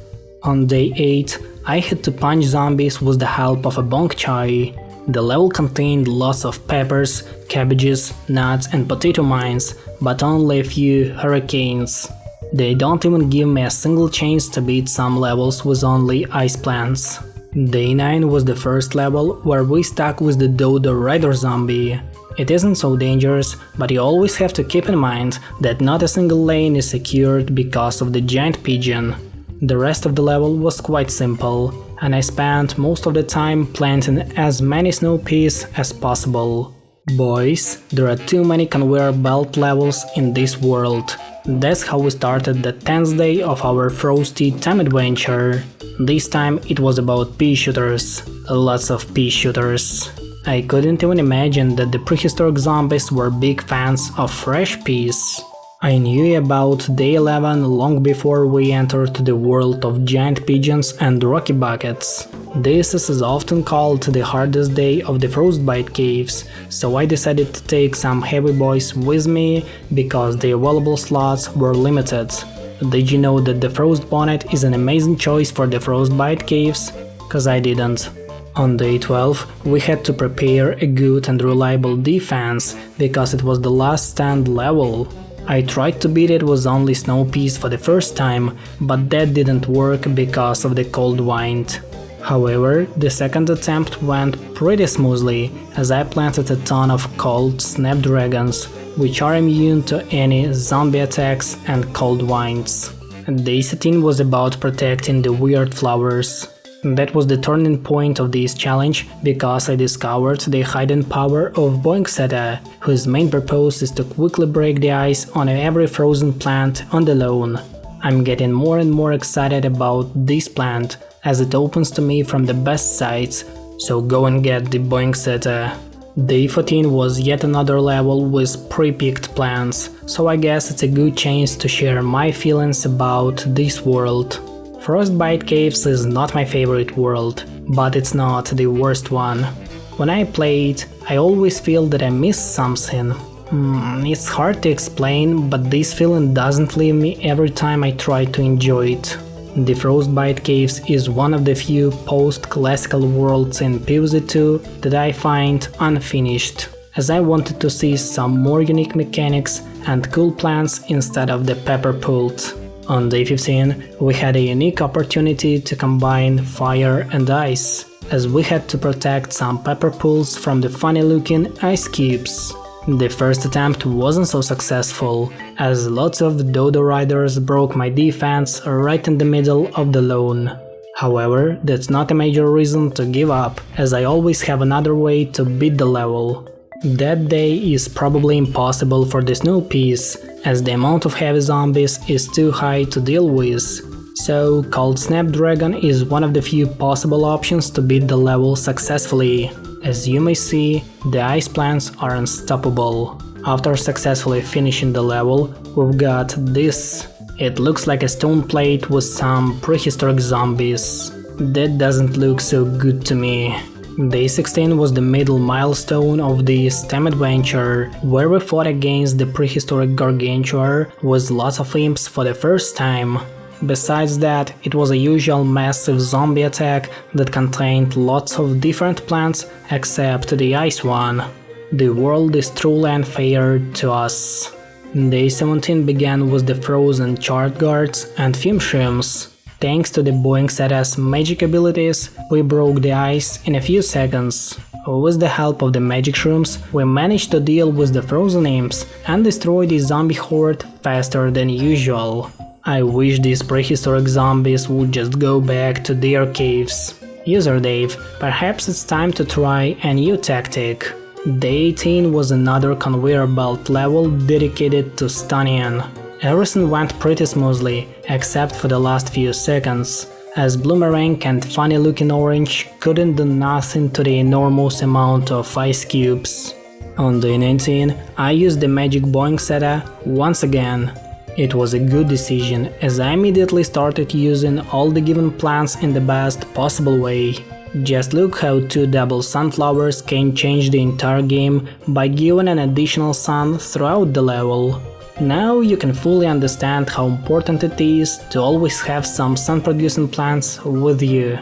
On day 8, I had to punch zombies with the help of a bong chai. The level contained lots of peppers, cabbages, nuts and potato mines, but only a few hurricanes. They don't even give me a single chance to beat some levels with only ice plants. Day 9 was the first level where we stuck with the Dodo Rider zombie. It isn't so dangerous, but you always have to keep in mind that not a single lane is secured because of the giant pigeon. The rest of the level was quite simple, and I spent most of the time planting as many snow peas as possible. Boys, there are too many conveyor belt levels in this world. That's how we started the 10th day of our frosty time adventure. This time it was about pea shooters. Lots of pea shooters. I couldn't even imagine that the prehistoric zombies were big fans of fresh peas. I knew about day 11 long before we entered the world of giant pigeons and rocky buckets. This is often called the hardest day of the Frostbite Caves, so I decided to take some heavy boys with me because the available slots were limited. Did you know that the Frost Bonnet is an amazing choice for the Frostbite Caves? Cause I didn't. On day 12, we had to prepare a good and reliable defense because it was the last stand level. I tried to beat it with only snow peas for the first time, but that didn't work because of the cold wind. However, the second attempt went pretty smoothly as I planted a ton of cold snapdragons, which are immune to any zombie attacks and cold winds. Day 13 was about protecting the weird flowers. That was the turning point of this challenge because I discovered the hidden power of Boingsetta, whose main purpose is to quickly break the ice on every frozen plant on the lawn. I'm getting more and more excited about this plant as it opens to me from the best sides, so go and get the Boingsetta. Day 14 was yet another level with pre-picked plants, so I guess it's a good chance to share my feelings about this world. Frostbite Caves is not my favorite world, but it's not the worst one. When I play it, I always feel that I missed something. It's hard to explain, but this feeling doesn't leave me every time I try to enjoy it. The Frostbite Caves is one of the few post-classical worlds in PvZ 2 that I find unfinished, as I wanted to see some more unique mechanics and cool plants instead of the pepper pult. On day 15, we had a unique opportunity to combine fire and ice, as we had to protect some pepper pools from the funny-looking ice cubes. The first attempt wasn't so successful, as lots of dodo riders broke my defense right in the middle of the lawn. However, that's not a major reason to give up, as I always have another way to beat the level. That day is probably impossible for the snow peas, as the amount of heavy zombies is too high to deal with. So Cold Snapdragon is one of the few possible options to beat the level successfully. As you may see, the ice plants are unstoppable. After successfully finishing the level, we've got this. It looks like a stone plate with some prehistoric zombies. That doesn't look so good to me. Day 16 was the middle milestone of the STEM adventure, where we fought against the prehistoric gargantua with lots of imps for the first time. Besides that, it was a usual massive zombie attack that contained lots of different plants except the ice one. The world is truly unfair to us. Day 17 began with the frozen chart guards and fume shrooms. Thanks to the Boingsetta's magic abilities, we broke the ice in a few seconds. With the help of the magic shrooms, we managed to deal with the frozen imps and destroy the zombie horde faster than usual. I wish these prehistoric zombies would just go back to their caves. User Dave, perhaps it's time to try a new tactic. Day 18 was another conveyor belt level dedicated to stunning. Everything went pretty smoothly, except for the last few seconds, as Bloomerang and funny-looking orange couldn't do nothing to the enormous amount of ice cubes. On day 19, I used the magic Boingsetta once again. It was a good decision, as I immediately started using all the given plants in the best possible way. Just look how 2 double sunflowers can change the entire game by giving an additional sun throughout the level. Now you can fully understand how important it is to always have some sun-producing plants with you.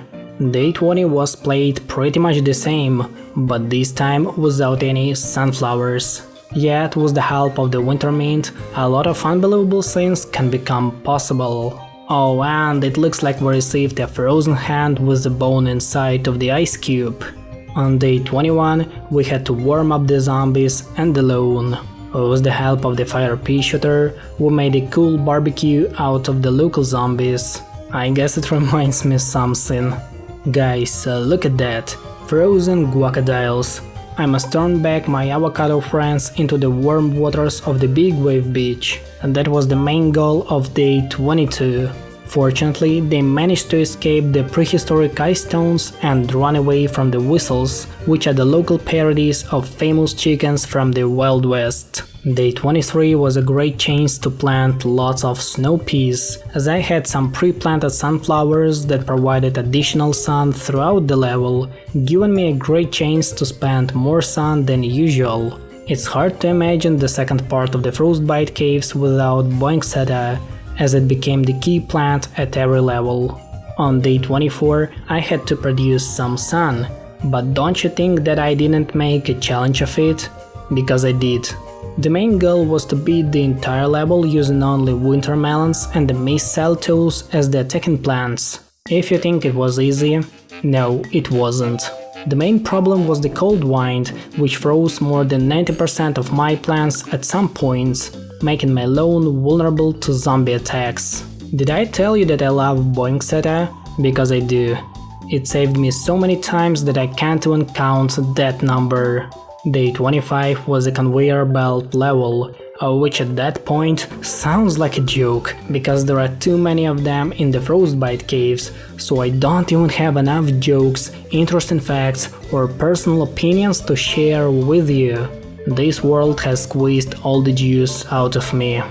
Day 20 was played pretty much the same, but this time without any sunflowers. Yet with the help of the winter mint, a lot of unbelievable things can become possible. Oh, and it looks like we received a frozen hand with a bone inside of the ice cube. On day 21, we had to warm up the zombies and the lawn. With the help of the fire pea shooter, we made a cool barbecue out of the local zombies. I guess it reminds me something. Guys, look at that. Frozen guacadilles. I must turn back my avocado friends into the warm waters of the Big Wave Beach, and that was the main goal of day 22. Fortunately, they managed to escape the prehistoric ice stones and run away from the whistles, which are the local parodies of famous chickens from the Wild West. Day 23 was a great chance to plant lots of snow peas, as I had some pre-planted sunflowers that provided additional sun throughout the level, giving me a great chance to spend more sun than usual. It's hard to imagine the second part of the Frostbite Caves without Boingseta, as it became the key plant at every level. On day 24 I had to produce some sun, but don't you think that I didn't make a challenge of it? Because I did. The main goal was to beat the entire level using only winter melons and the mistletoes as the attacking plants. If you think it was easy, no, it wasn't. The main problem was the cold wind, which froze more than 90% of my plants at some points, making my lawn vulnerable to zombie attacks. Did I tell you that I love Boingseta? Because I do. It saved me so many times that I can't even count that number. Day 25 was a conveyor belt level, which at that point sounds like a joke, because there are too many of them in the Frostbite Caves, so I don't even have enough jokes, interesting facts or personal opinions to share with you. This world has squeezed all the juice out of me.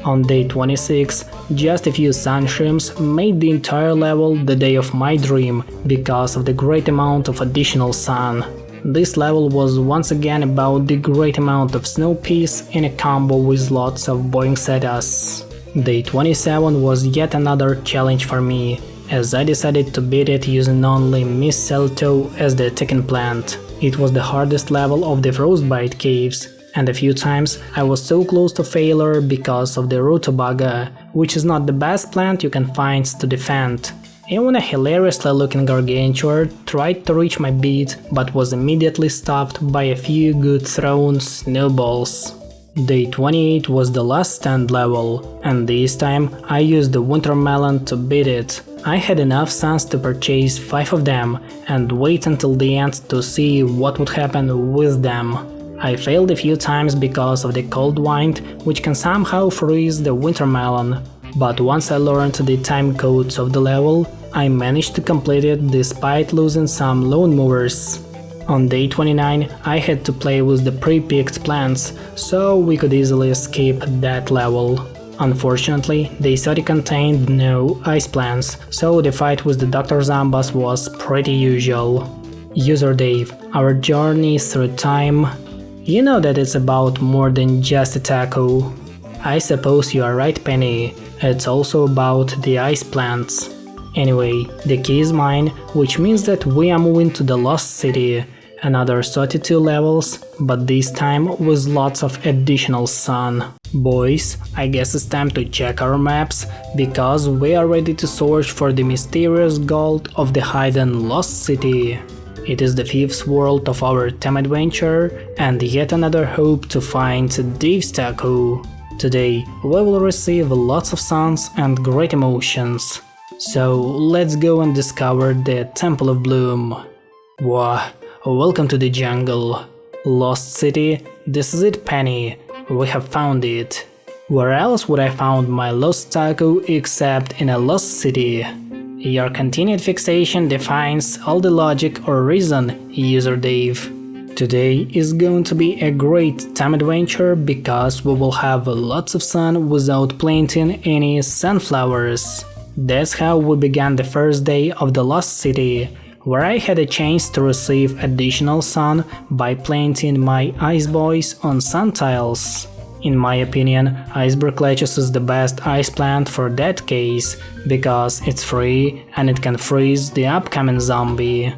On day 26, just a few sun shrimps made the entire level the day of my dream because of the great amount of additional sun. This level was once again about the great amount of snow peas in a combo with lots of Boingsetas. Day 27 was yet another challenge for me, as I decided to beat it using only mistletoe as the attacking plant. It was the hardest level of the Frostbite Caves, and a few times I was so close to failure because of the rutabaga, which is not the best plant you can find to defend. Even a hilariously looking gargantuar tried to reach my beat, but was immediately stopped by a few good thrown snowballs. Day 28 was the last stand level, and this time I used the winter melon to beat it. I had enough suns to purchase 5 of them and wait until the end to see what would happen with them. I failed a few times because of the cold wind, which can somehow freeze the winter melon, but once I learned the time codes of the level, I managed to complete it despite losing some lawn movers. On day 29 I had to play with the pre-picked plants, so we could easily skip that level. Unfortunately, day 30 contained no ice plants, so the fight with the Dr. Zambas was pretty usual. User Dave, our journey through time. You know that it's about more than just a taco. I suppose you are right, Penny, it's also about the ice plants. Anyway, the key is mine, which means that we are moving to the Lost City, another 32 levels, but this time with lots of additional sun. Boys, I guess it's time to check our maps, because we are ready to search for the mysterious gold of the hidden Lost City. It is the 5th world of our time adventure, and yet another hope to find Dave's Taco. Today we will receive lots of suns and great emotions. So let's go and discover the Temple of Bloom. Wow, welcome to the jungle. Lost City, this is it, Penny, we have found it. Where else would I found my lost taco except in a lost city? Your continued fixation defines all the logic or reason, User Dave. Today is going to be a great time adventure because we will have lots of sun without planting any sunflowers. That's how we began the first day of the Lost City, where I had a chance to receive additional sun by planting my ice boys on sun tiles. In my opinion, Iceberg lettuce is the best ice plant for that case, because it's free and it can freeze the upcoming zombie.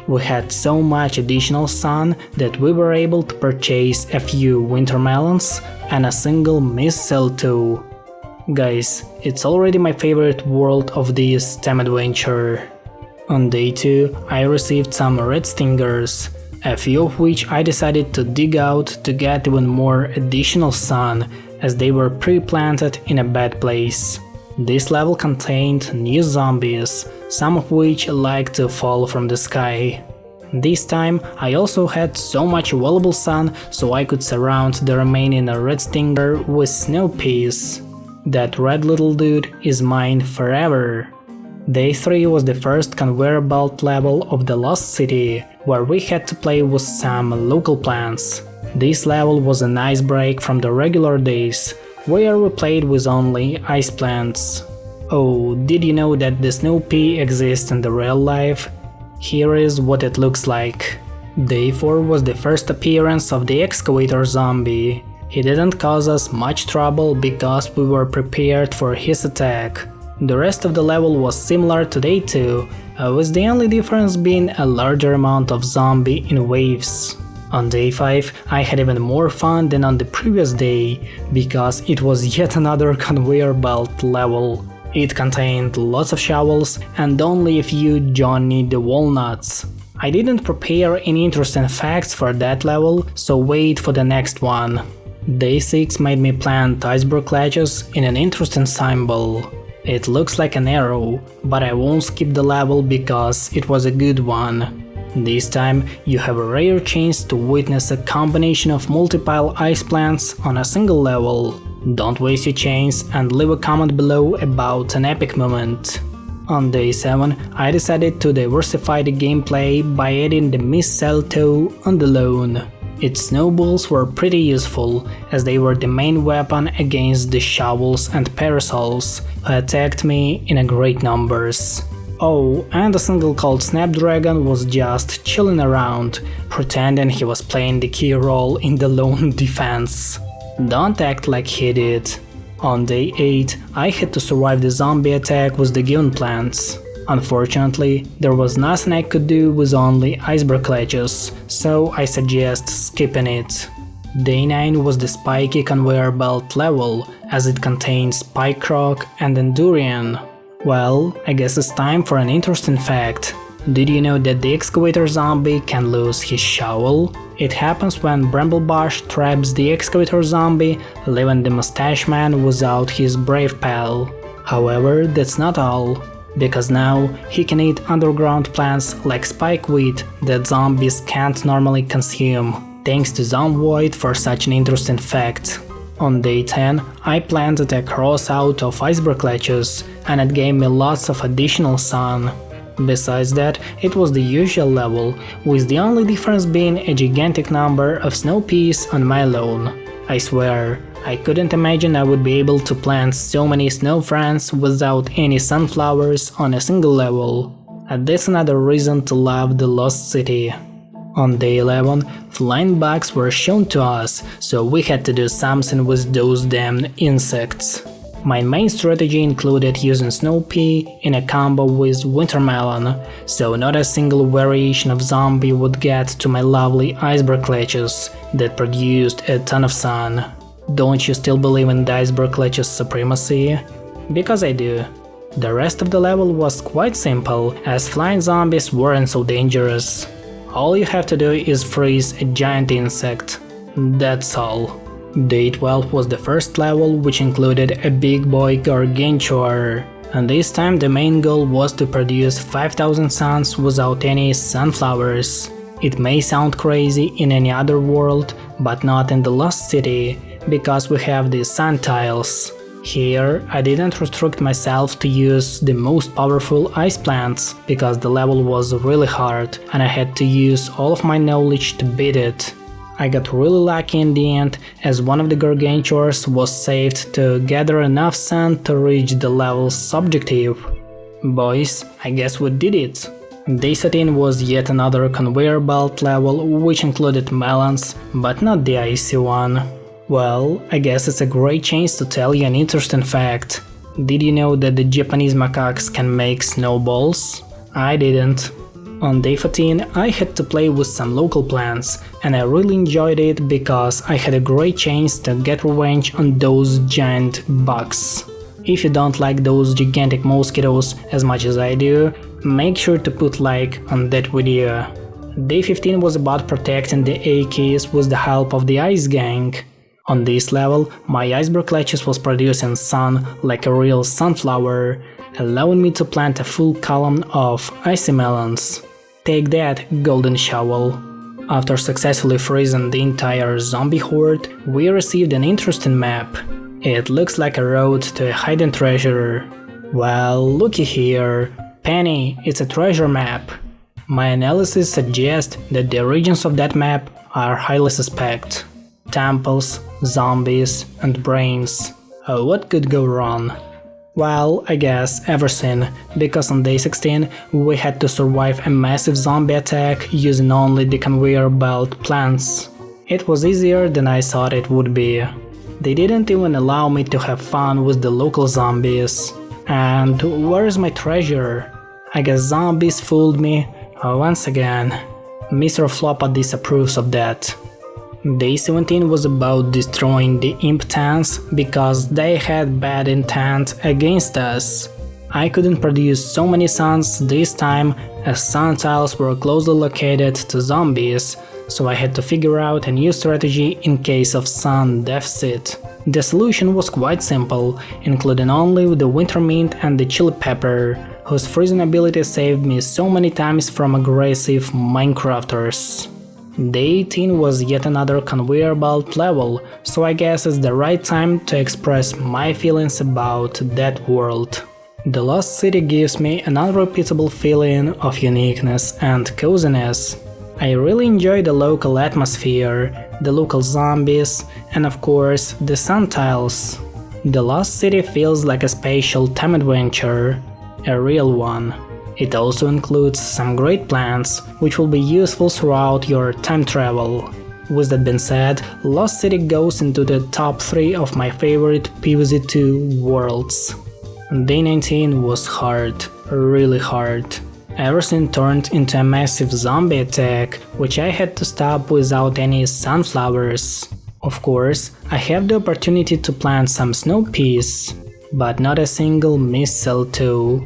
We had so much additional sun that we were able to purchase a few winter melons and a single mistletoe. Guys, it's already my favorite world of this time adventure. On day 2 I received some red stingers, a few of which I decided to dig out to get even more additional sun, as they were pre-planted in a bad place. This level contained new zombies, some of which like to fall from the sky. This time I also had so much available sun, so I could surround the remaining red stinger with snow peas. That red little dude is mine forever. Day 3 was the first conveyor belt level of the Lost City, where we had to play with some local plants. This level was a nice break from the regular days, where we played with only ice plants. Oh, did you know that the snow pea exists in the real life? Here is what it looks like. Day 4 was the first appearance of the excavator zombie. He didn't cause us much trouble because we were prepared for his attack. The rest of the level was similar to Day 2, with the only difference being a larger amount of zombie in waves. On Day 5 I had even more fun than on the previous day, because it was yet another conveyor belt level. It contained lots of shovels and only a few Johnny the Walnuts. I didn't prepare any interesting facts for that level, so wait for the next one. Day 6 made me plant iceberg ledges in an interesting symbol. It looks like an arrow, but I won't skip the level because it was a good one. This time you have a rare chance to witness a combination of multiple ice plants on a single level. Don't waste your chance and leave a comment below about an epic moment. On Day 7 I decided to diversify the gameplay by adding the mistletoe on the lawn. Its snowballs were pretty useful, as they were the main weapon against the shovels and parasols, who attacked me in great numbers. Oh, and a single called Snapdragon was just chilling around, pretending he was playing the key role in the lawn defense. Don't act like he did. On Day 8 I had to survive the zombie attack with the given plants. Unfortunately, there was nothing I could do with only iceberg ledges, so I suggest skipping it. Day 9 was the spiky conveyor belt level, as it contains spike rock and endurian. Well, I guess it's time for an interesting fact. Did you know that the excavator zombie can lose his shovel? It happens when Bramblebush traps the excavator zombie, leaving the mustache man without his brave pal. However, that's not all, because now he can eat underground plants like spikeweed that zombies can't normally consume. Thanks to Zomvoid for such an interesting fact. On Day 10 I planted a cross out of iceberg ledges, and it gave me lots of additional sun. Besides that, it was the usual level, with the only difference being a gigantic number of snow peas on my lawn. I swear, I couldn't imagine I would be able to plant so many snow friends without any sunflowers on a single level. And that's another reason to love the Lost City. On Day 11, flying bugs were shown to us, so we had to do something with those damn insects. My main strategy included using snow pea in a combo with wintermelon, so not a single variation of zombie would get to my lovely iceberg ledges that produced a ton of sun. Don't you still believe in the iceberg ledges supremacy? Because I do. The rest of the level was quite simple, as flying zombies weren't so dangerous. All you have to do is freeze a giant insect. That's all. Day 12 was the first level, which included a big boy gargantuar, and this time the main goal was to produce 5000 suns without any sunflowers. It may sound crazy in any other world, but not in the Lost City, because we have the sun tiles. Here I didn't restrict myself to use the most powerful ice plants, because the level was really hard and I had to use all of my knowledge to beat it. I got really lucky in the end, as one of the gargantuars was saved to gather enough sun to reach the level's objective. Boys, I guess we did it. Day 13 was yet another conveyor belt level, which included melons, but not the icy one. Well, I guess it's a great chance to tell you an interesting fact. Did you know that the Japanese macaques can make snowballs? I didn't. On Day 14 I had to play with some local plants, and I really enjoyed it because I had a great chance to get revenge on those giant bugs. If you don't like those gigantic mosquitoes as much as I do, make sure to put like on that video. Day 15 was about protecting the AKs with the help of the Ice Gang. On this level, my iceberg ledges was producing sun like a real sunflower, allowing me to plant a full column of icy melons. Take that, golden shovel. After successfully freezing the entire zombie horde, we received an interesting map. It looks like a road to a hidden treasure. Well, looky here. Penny, it's a treasure map. My analysis suggests that the regions of that map are highly suspect. Temples, zombies, and brains. What could go wrong? Well, I guess everything, because on day 16 we had to survive a massive zombie attack using only the conveyor belt plants. It was easier than I thought it would be. They didn't even allow me to have fun with the local zombies. And where's my treasure? I guess zombies fooled me once again. Mr. Floppa disapproves of that. Day 17 was about destroying the impotents because they had bad intent against us. I couldn't produce so many suns this time as sun tiles were closely located to zombies, so I had to figure out a new strategy in case of sun deficit. The solution was quite simple, including only the winter mint and the chili pepper, whose freezing ability saved me so many times from aggressive Minecrafters. Day 18 was yet another conveyor belt level, so I guess it's the right time to express my feelings about that world. The Lost City gives me an unrepeatable feeling of uniqueness and coziness. I really enjoy the local atmosphere, the local zombies, and of course the sun tiles. The Lost City feels like a spatial time adventure, a real one. It also includes some great plans, which will be useful throughout your time travel. With that being said, Lost City goes into the top 3 of my favorite PvZ2 worlds. Day 19 was hard, really hard. Everything turned into a massive zombie attack, which I had to stop without any sunflowers. Of course, I have the opportunity to plant some snow peas, but not a single mistletoe,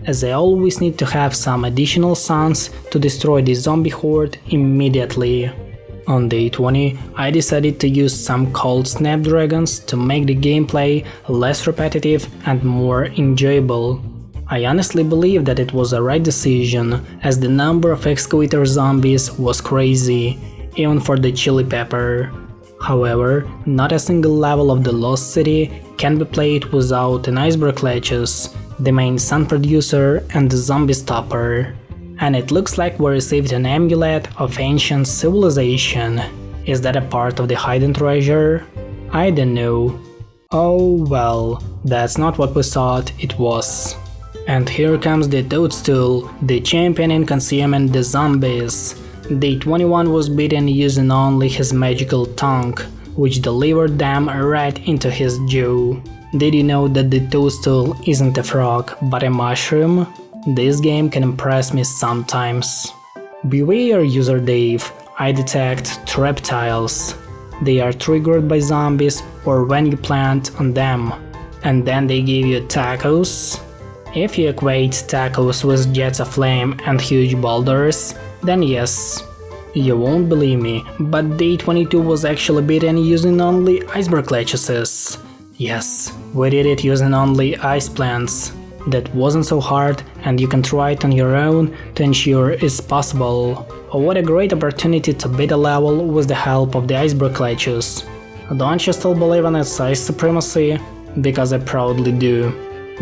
as I always need to have some additional suns to destroy the zombie horde immediately. On day 20, I decided to use some cold snapdragons to make the gameplay less repetitive and more enjoyable. I honestly believe that it was a right decision, as the number of excavator zombies was crazy, even for the chili pepper. However, not a single level of the Lost City can be played without an Iceberg latches, the main sun producer and the zombie stopper. And it looks like we received an amulet of ancient civilization. Is that a part of the hidden treasure? I don't know. Oh well, that's not what we thought it was. And here comes the Toadstool, the champion in consuming the zombies. Day 21 was beaten using only his magical tongue, which delivered them right into his jaw. Did you know that the Toadstool isn't a frog, but a mushroom? This game can impress me sometimes. Beware, user Dave, I detect trap tiles. They are triggered by zombies or when you plant on them. And then they give you tacos? If you equate tacos with jets of flame and huge boulders, then yes. You won't believe me, but day 22 was actually beaten using only Iceberg lettuces. Yes, we did it using only ice plants. That wasn't so hard, and you can try it on your own to ensure it's possible. What a great opportunity to beat a level with the help of the Iceberg lettuce. Don't you still believe in its size supremacy? Because I proudly do.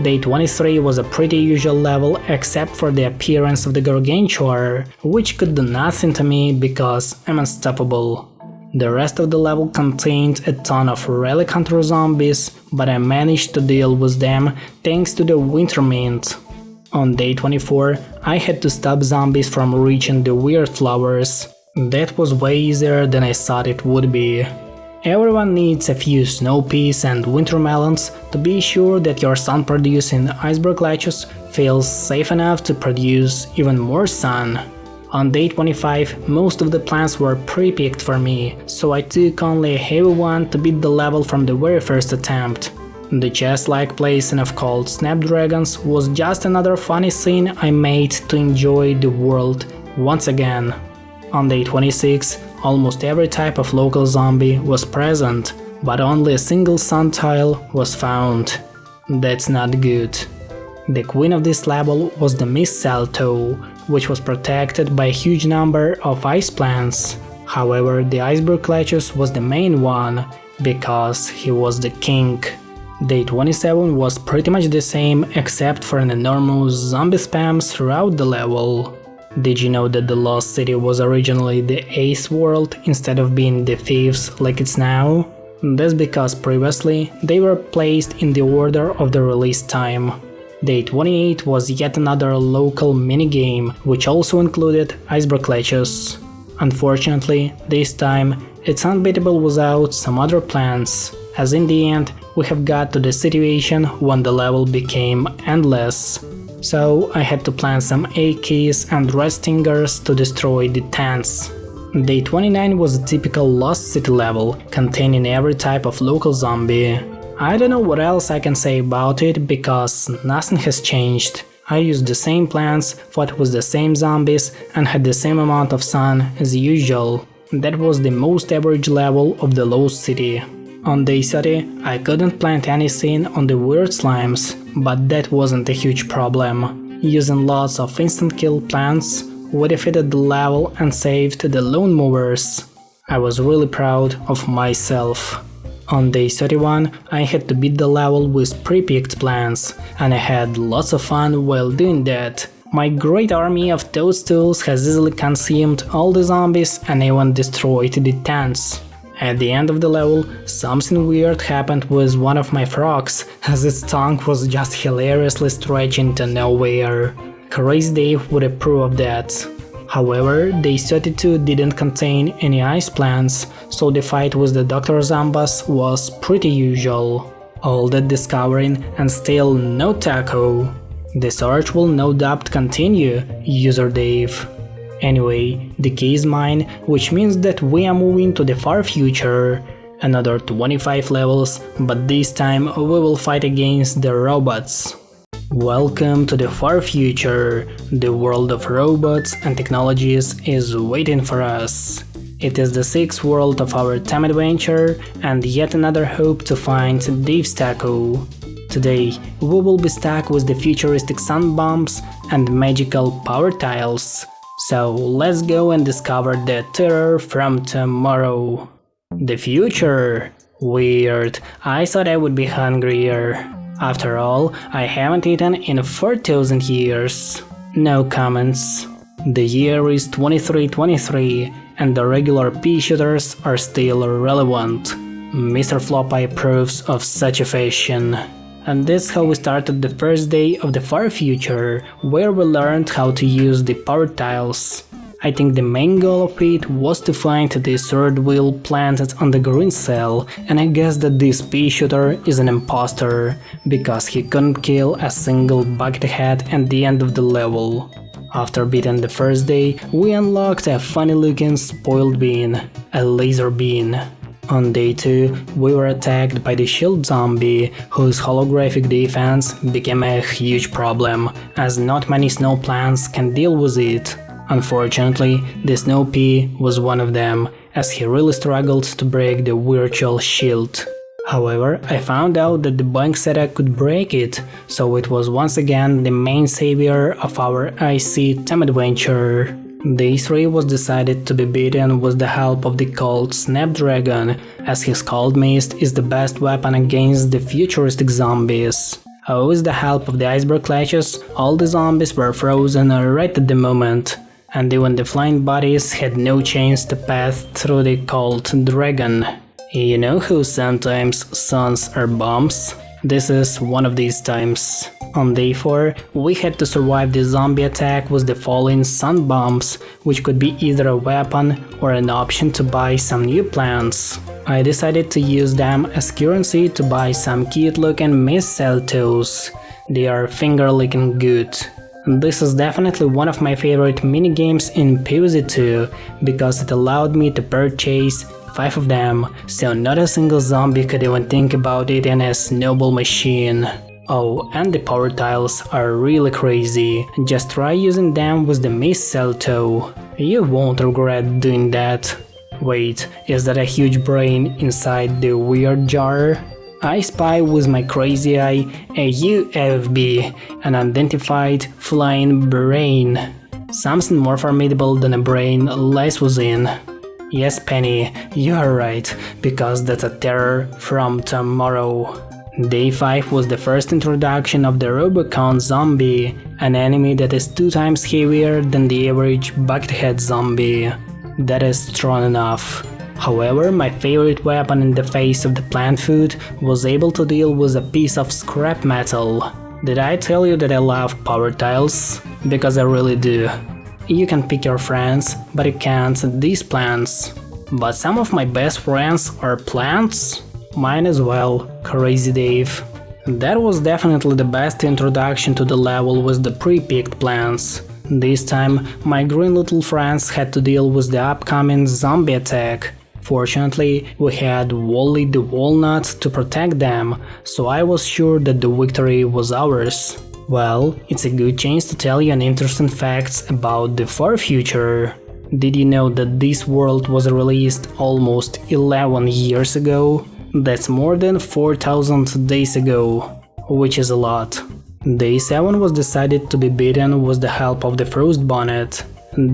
Day 23 was a pretty usual level except for the appearance of the Gargantuar, which could do nothing to me because I'm unstoppable. The rest of the level contained a ton of relic hunter zombies, but I managed to deal with them thanks to the winter mint. On day 24, I had to stop zombies from reaching the weird flowers. That was way easier than I thought it would be. Everyone needs a few snow peas and winter melons to be sure that your sun-producing Iceberg lettuce feels safe enough to produce even more sun. On day 25, most of the plants were pre-picked for me, so I took only a heavy one to beat the level from the very first attempt. The chest-like placing of cold snapdragons was just another funny scene I made to enjoy the world once again. On day 26, almost every type of local zombie was present, but only a single sun tile was found. That's not good. The queen of this level was the mistletoe, which was protected by a huge number of ice plants. However, the Iceberg lettuce was the main one, because he was the king. Day 27 was pretty much the same except for an enormous zombie spam throughout the level. Did you know that the Lost City was originally the 8th world instead of being the 5th like it's now? That's because previously they were placed in the order of the release time. Day 28 was yet another local minigame, which also included Iceberg glitches. Unfortunately, this time it's unbeatable without some other plans, as in the end we have got to the situation when the level became endless. So I had to plant some AKs and red stingers to destroy the tents. Day 29 was a typical Lost City level, containing every type of local zombie. I don't know what else I can say about it, because nothing has changed. I used the same plants, fought with the same zombies, and had the same amount of sun as usual. That was the most average level of the Lost City. On day 30, I couldn't plant anything on the weird slimes, but that wasn't a huge problem. Using lots of instant kill plants, we defeated the level and saved the lone movers. I was really proud of myself. On day 31, I had to beat the level with pre-picked plants, and I had lots of fun while doing that. My great army of toadstools has easily consumed all the zombies and even destroyed the tents. At the end of the level, something weird happened with one of my frogs, as its tongue was just hilariously stretching to nowhere. Crazy Dave would approve of that. However, day 32 didn't contain any ice plants, so the fight with the Dr. Zambas was pretty usual. All that discovering and still no taco. The search will no doubt continue, user Dave. Anyway, the key is mine, which means that we are moving to the far future. Another 25 levels, but this time we will fight against the robots. Welcome to the far future. The world of robots and technologies is waiting for us. It is the 6th world of our time adventure, and yet another hope to find Dave's taco. Today, we will be stuck with the futuristic sun bombs and magical power tiles. So let's go and discover the terror from tomorrow. The future? Weird, I thought I would be hungrier. After all, I haven't eaten in 4,000 years. No comments. The year is 2323, and the regular pea shooters are still relevant. Mr. Floppy approves of such a fashion. And that's how we started the first day of the far future, where we learned how to use the power tiles. I think the main goal of it was to find the third wheel planted on the green cell, and I guess that this pea shooter is an imposter, because he couldn't kill a single buckethead at the end of the level. After beating the first day, we unlocked a funny looking spoiled bean, a laser bean. On day 2, we were attacked by the shield zombie, whose holographic defense became a huge problem, as not many snow plants can deal with it. Unfortunately, the snow pea was one of them, as he really struggled to break the virtual shield. However, I found out that the Boeing Seta could break it, so it was once again the main savior of our IC time adventure. Day 3 was decided to be beaten with the help of the cold Snapdragon, as his cold mist is the best weapon against the futuristic zombies. With the help of the iceberg clutches, all the zombies were frozen right at the moment, and even the flying bodies had no chance to pass through the cold dragon. You know how sometimes suns are bombs? This is one of these times. On day 4, we had to survive the zombie attack with the falling sun bombs, which could be either a weapon or an option to buy some new plants. I decided to use them as currency to buy some cute looking mistletoes. They are finger licking good. This is definitely one of my favorite minigames in PvZ2, because it allowed me to purchase 5 of them, so not a single zombie could even think about it in a snowball machine. Oh, and the power tiles are really crazy. Just try using them with the mistletoe. You won't regret doing that. Wait, is that a huge brain inside the weird jar? I spy with my crazy eye a UFB, an unidentified flying brain. Something more formidable than a brain lies within. Yes, Penny, you are right, because that's a terror from tomorrow. Day 5 was the first introduction of the Robocon zombie, an enemy that is 2 times heavier than the average buckethead zombie. That is strong enough. However, my favorite weapon in the face of the plant food was able to deal with a piece of scrap metal. Did I tell you that I love power tiles? Because I really do. You can pick your friends, but you can't these plants. But some of my best friends are plants? Mine as well, Crazy Dave. That was definitely the best introduction to the level with the pre-picked plants. This time, my green little friends had to deal with the upcoming zombie attack. Fortunately, we had Wally the Walnut to protect them, so I was sure that the victory was ours. Well, it's a good chance to tell you an interesting facts about the far future. Did you know that this world was released almost 11 years ago? That's more than 4,000 days ago, which is a lot. Day 7 was decided to be beaten with the help of the Frostbite.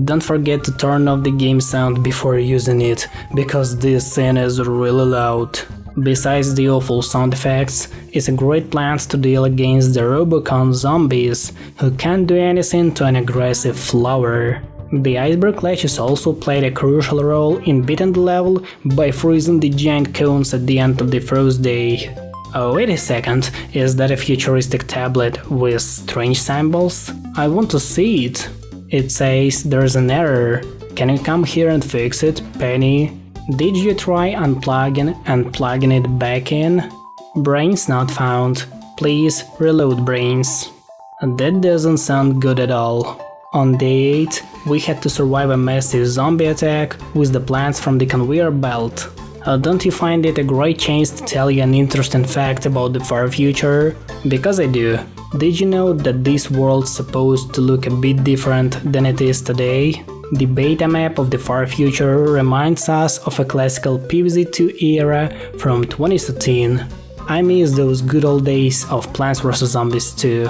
Don't forget to turn off the game sound before using it, because this scene is really loud. Besides the awful sound effects, it's a great plan to deal against the Robocon zombies, who can't do anything to an aggressive flower. The Iceberg latches also played a crucial role in beating the level by freezing the giant cones at the end of the frost day. Oh, wait a second, is that a futuristic tablet with strange symbols? I want to see it. It says there's an error. Can you come here and fix it, Penny? Did you try unplugging and plugging it back in? Brains not found. Please reload brains. That doesn't sound good at all. On day 8, we had to survive a massive zombie attack with the plants from the conveyor belt. Don't you find it a great chance to tell you an interesting fact about the far future? Because I do. Did you know that this world's supposed to look a bit different than it is today? The beta map of the far future reminds us of a classical PvZ2 era from 2013. I miss those good old days of Plants vs Zombies 2.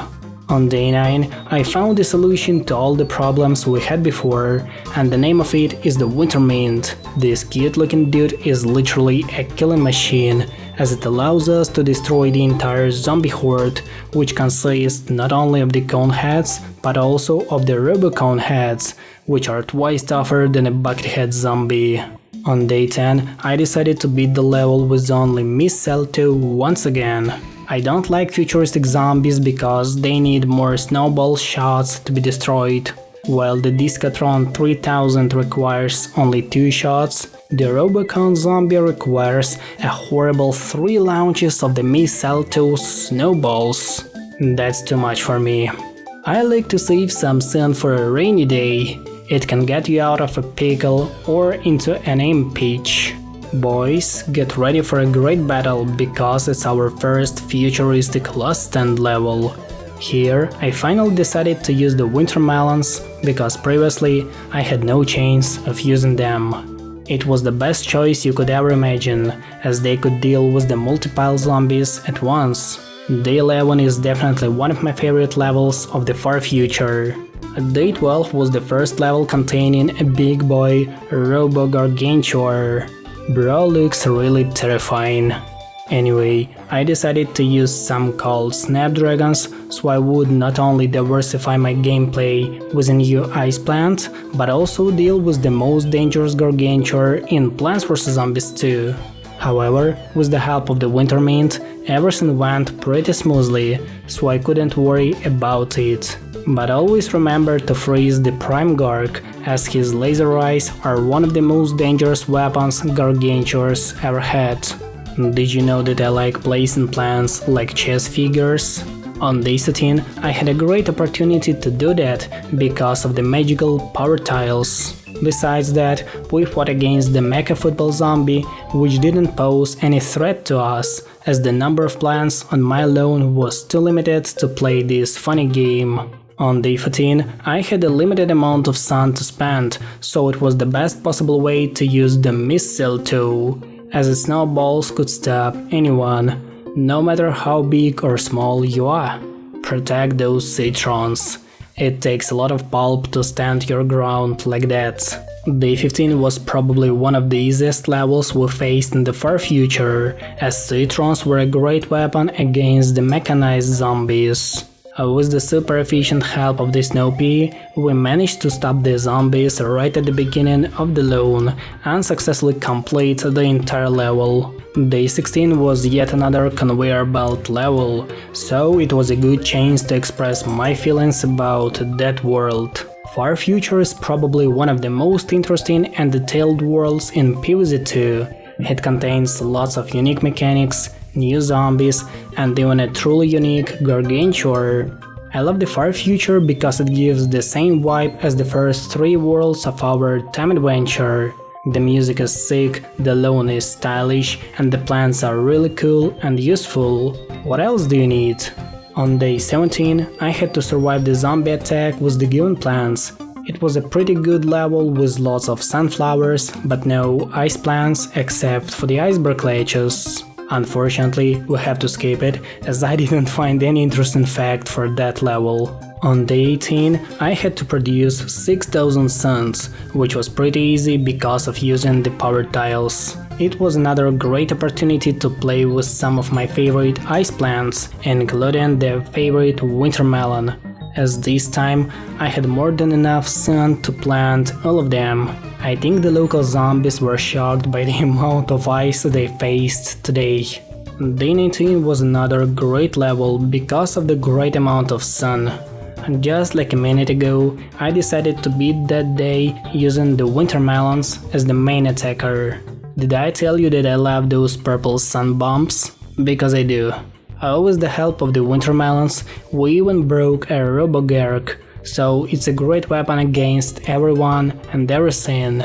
On day 9, I found the solution to all the problems we had before, and the name of it is the Winter Mint. This cute looking dude is literally a killing machine, as it allows us to destroy the entire zombie horde, which consists not only of the cone heads, but also of the Robocone heads, which are twice tougher than a buckethead zombie. On day 10, I decided to beat the level with only Miss Celto once again. I don't like futuristic zombies because they need more snowball shots to be destroyed. While the Discatron 3000 requires only 2 shots, the Robocon zombie requires a horrible 3 launches of the Miss Celto's snowballs. That's too much for me. I like to save some sun for a rainy day. It can get you out of a pickle or into an impeach. Boys, get ready for a great battle because it's our first futuristic Last Stand level. Here, I finally decided to use the winter melons because previously I had no chance of using them. It was the best choice you could ever imagine, as they could deal with the multiple zombies at once. Day 11 is definitely one of my favorite levels of the far future. Day 12 was the first level containing a big boy Robo-Gargantuar. Bro looks really terrifying. Anyway, I decided to use some called Snapdragons, so I would not only diversify my gameplay with a new ice plant, but also deal with the most dangerous Gargantuar in Plants vs Zombies 2. However, with the help of the Winter Mint, everything went pretty smoothly, so I couldn't worry about it. But always remember to freeze the Prime Garg, as his laser eyes are one of the most dangerous weapons Gargantuars ever had. Did you know that I like placing plants like chess figures? On day 13, I had a great opportunity to do that because of the magical power tiles. Besides that, we fought against the Mecha Football Zombie, which didn't pose any threat to us, as the number of plants on my lawn was too limited to play this funny game. On day 14, I had a limited amount of sun to spend, so it was the best possible way to use the mistletoe, as the snowballs could stop anyone, no matter how big or small you are. Protect those citrons. It takes a lot of pulp to stand your ground like that. Day 15 was probably one of the easiest levels we faced in the far future, as citrons were a great weapon against the mechanized zombies. With the super efficient help of the Snow Pea, we managed to stop the zombies right at the beginning of the loan and successfully complete the entire level. Day 16 was yet another conveyor belt level, so it was a good chance to express my feelings about that world. Far Future is probably one of the most interesting and detailed worlds in PvZ2. It contains lots of unique mechanics, new zombies, and even a truly unique gargantuar. I love the Far Future because it gives the same vibe as the first 3 worlds of our time adventure. The music is sick, the loan is stylish, and the plants are really cool and useful. What else do you need? On day 17, I had to survive the zombie attack with the given plants. It was a pretty good level with lots of sunflowers, but no ice plants except for the Iceberg ledges. Unfortunately, we have to skip it, as I didn't find any interesting fact for that level. On day 18, I had to produce 6000 suns, which was pretty easy because of using the power tiles. It was another great opportunity to play with some of my favorite ice plants, including the favorite winter melon, as this time I had more than enough sun to plant all of them. I think the local zombies were shocked by the amount of ice they faced today. Day 19 was another great level because of the great amount of sun. Just like a minute ago, I decided to beat that day using the winter melons as the main attacker. Did I tell you that I love those purple sun bombs? Because I do. With the help of the winter melons, we even broke a robogarg, so it's a great weapon against everyone and everything.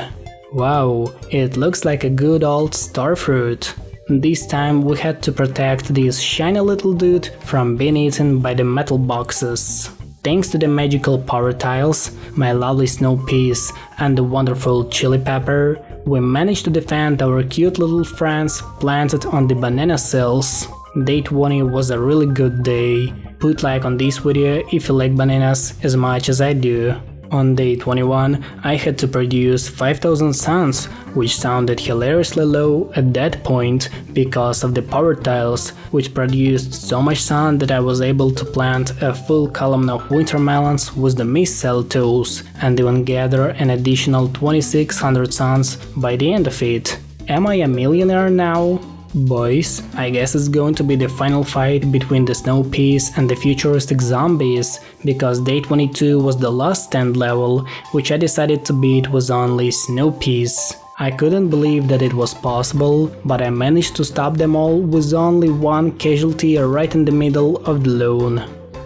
Wow, it looks like a good old starfruit. This time we had to protect this shiny little dude from being eaten by the metal boxes. Thanks to the magical power tiles, my lovely snow peas, and the wonderful chili pepper, we managed to defend our cute little friends planted on the banana cells. Day 20 was a really good day. Put like on this video if you like bananas as much as I do. On day 21, I had to produce 5000 suns, which sounded hilariously low at that point because of the power tiles, which produced so much sun that I was able to plant a full column of winter melons with the mistletoes and even gather an additional 2600 suns by the end of it. Am I a millionaire now? Boys, I guess it's going to be the final fight between the snow peas and the futuristic zombies, because day 22 was the last stand level, which I decided to beat with only snow peas. I couldn't believe that it was possible, but I managed to stop them all with only one casualty right in the middle of the loan.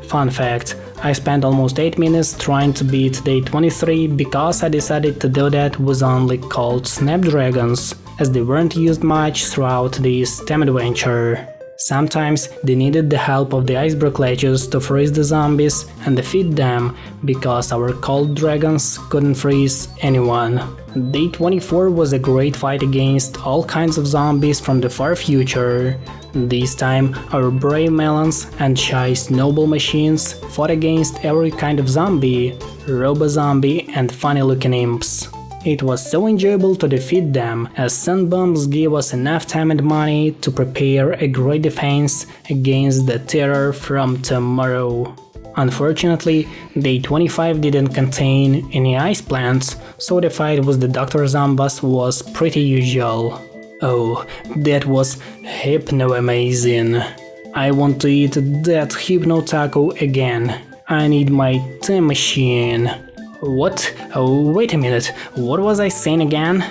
Fun fact, I spent almost 8 minutes trying to beat day 23 because I decided to do that with only cold snapdragons, as they weren't used much throughout this time adventure. Sometimes they needed the help of the Iceberg ledges to freeze the zombies and defeat them, because our cold dragons couldn't freeze anyone. Day 24 was a great fight against all kinds of zombies from the far future. This time our brave melons and shy snowball machines fought against every kind of zombie, robo-zombie and funny looking imps. It was so enjoyable to defeat them, as sun bombs gave us enough time and money to prepare a great defense against the terror from tomorrow. Unfortunately, day 25 didn't contain any ice plants, so the fight with the Dr. Zambas was pretty usual. Oh, that was hypno-amazing. I want to eat that hypno taco again. I need my time machine. What? Oh, wait a minute, what was I saying again?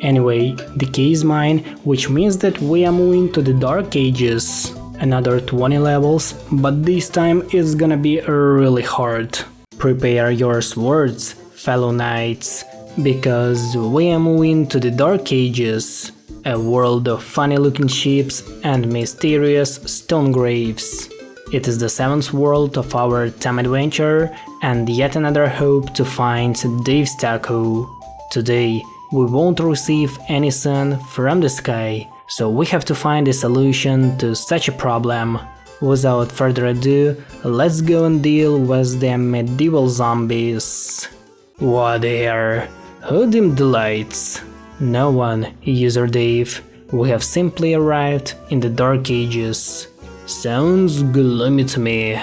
Anyway, the key is mine, which means that we are moving to the Dark Ages. Another 20 levels, but this time it's gonna be really hard. Prepare your swords, fellow knights, because we are moving to the Dark Ages, a world of funny looking ships and mysterious stone graves. It is the 7th world of our time adventure, and yet another hope to find Dave's Taco. Today, we won't receive any sun from the sky, so we have to find a solution to such a problem. Without further ado, let's go and deal with the medieval zombies. What here? Who dimmed the lights? No one, user Dave. We have simply arrived in the Dark Ages. Sounds gloomy to me.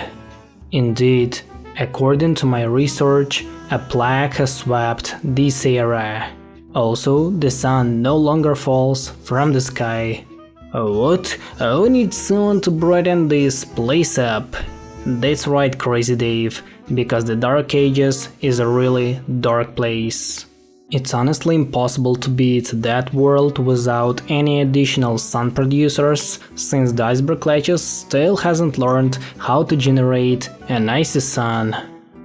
Indeed, according to my research, a plague has swept this era. Also, the sun no longer falls from the sky. What? We need someone to brighten this place up. That's right, Crazy Dave, because the Dark Ages is a really dark place. It's honestly impossible to beat that world without any additional sun producers, since the Iceberg Glaciers still hasn't learned how to generate an icy sun.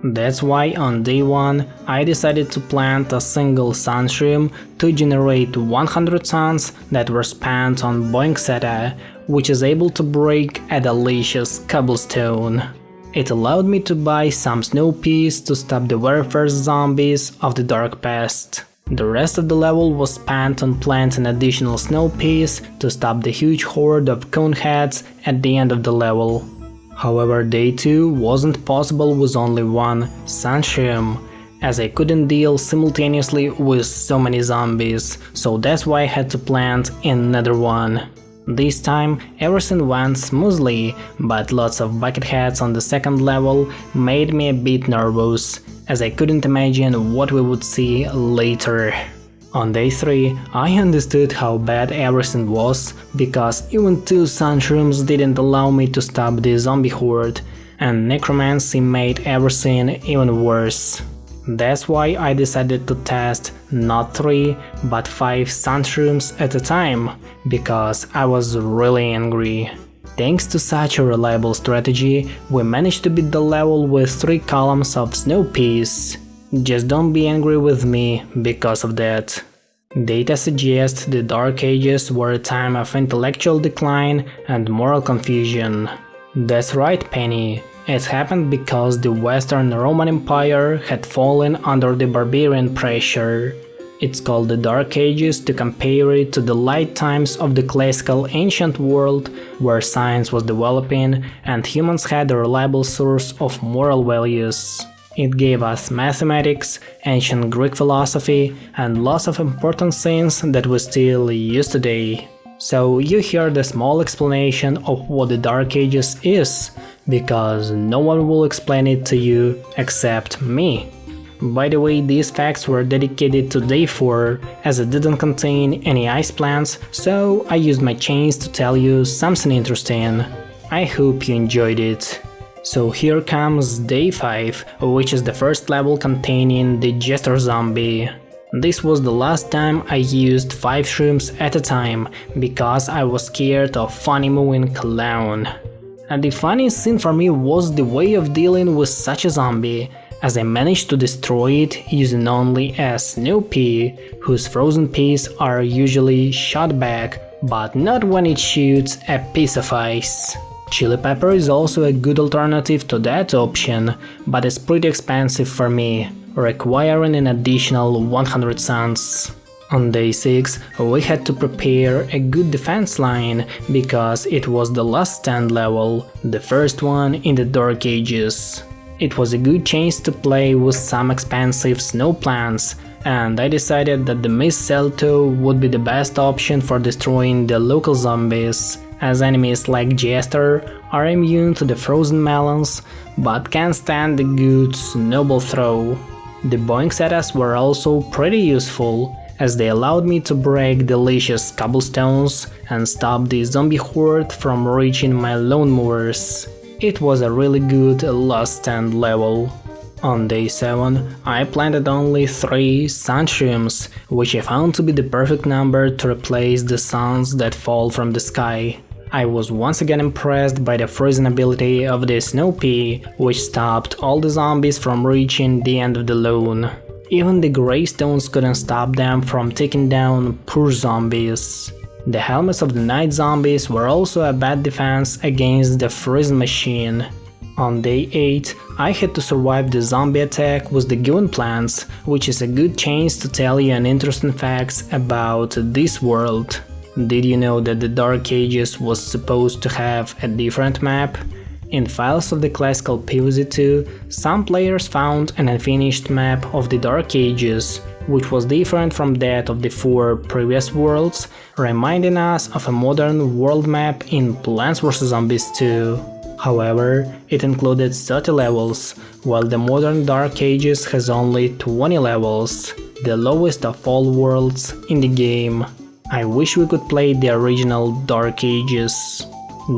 That's why on day 1 I decided to plant a single sun shroom to generate 100 suns that were spent on Boingseta, which is able to break a delicious cobblestone. It allowed me to buy some snow peas to stop the very first zombies of the dark past. The rest of the level was spent on planting additional snow peas to stop the huge horde of coneheads at the end of the level. However, day 2 wasn't possible with only one sun shroom, as I couldn't deal simultaneously with so many zombies, so that's why I had to plant another one. This time everything went smoothly, but lots of bucketheads on the second level made me a bit nervous, as I couldn't imagine what we would see later. On day 3 I understood how bad everything was, because even 2 sun shrooms didn't allow me to stop the zombie horde, and necromancy made everything even worse. That's why I decided to test not 3 but 5 sun shrooms at a time, because I was really angry. Thanks to such a reliable strategy, we managed to beat the level with 3 columns of snow peas. Just don't be angry with me because of that. Data suggests the Dark Ages were a time of intellectual decline and moral confusion. That's right, Penny. It happened because the Western Roman Empire had fallen under the barbarian pressure. It's called the Dark Ages to compare it to the light times of the classical ancient world, where science was developing and humans had a reliable source of moral values. It gave us mathematics, ancient Greek philosophy, and lots of important things that we still use today. So you heard a small explanation of what the Dark Ages is, because no one will explain it to you except me. By the way, these facts were dedicated to day 4, as it didn't contain any ice plants, so I used my chains to tell you something interesting. I hope you enjoyed it. So here comes day 5, which is the first level containing the Jester zombie. This was the last time I used 5 shrooms at a time, because I was scared of funny moving clown. And the funniest thing for me was the way of dealing with such a zombie, as I managed to destroy it using only a snow pea, whose frozen peas are usually shot back, but not when it shoots a piece of ice. Chili pepper is also a good alternative to that option, but it's pretty expensive for me, requiring an additional 100 suns. On day 6 we had to prepare a good defense line, because it was the last stand level, the first one in the Dark Ages. It was a good chance to play with some expensive snow plants, and I decided that the mistletoe would be the best option for destroying the local zombies, as enemies like Jester are immune to the frozen melons, but can stand the good snowball throw. The Boingsetas were also pretty useful, as they allowed me to break delicious cobblestones and stop the zombie horde from reaching my lawnmowers. It was a really good last stand level. On day 7 I planted only 3 sun shrooms, which I found to be the perfect number to replace the suns that fall from the sky. I was once again impressed by the freezing ability of the snow pea, which stopped all the zombies from reaching the end of the lawn. Even the gravestones couldn't stop them from taking down poor zombies. The helmets of the night zombies were also a bad defense against the freezing machine. On day 8 I had to survive the zombie attack with the given plants, which is a good chance to tell you an interesting facts about this world. Did you know that the Dark Ages was supposed to have a different map? In files of the classical PvZ2, some players found an unfinished map of the Dark Ages, which was different from that of the 4 previous worlds, reminding us of a modern world map in Plants vs Zombies 2. However, it included 30 levels, while the modern Dark Ages has only 20 levels, the lowest of all worlds in the game. I wish we could play the original Dark Ages.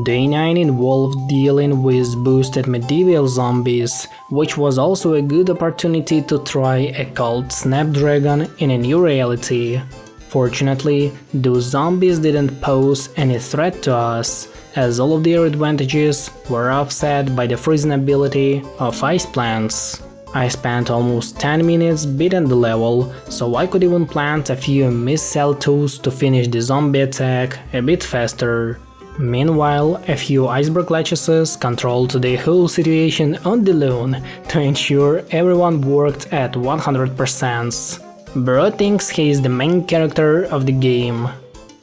Day 9 involved dealing with boosted medieval zombies, which was also a good opportunity to try a cult Snapdragon in a new reality. Fortunately, those zombies didn't pose any threat to us, as all of their advantages were offset by the freezing ability of ice plants. I spent almost 10 minutes beating the level, so I could even plant a few missile tools to finish the zombie attack a bit faster. Meanwhile, a few Iceberg latches controlled the whole situation on the lawn to ensure everyone worked at 100%. Bro thinks he is the main character of the game.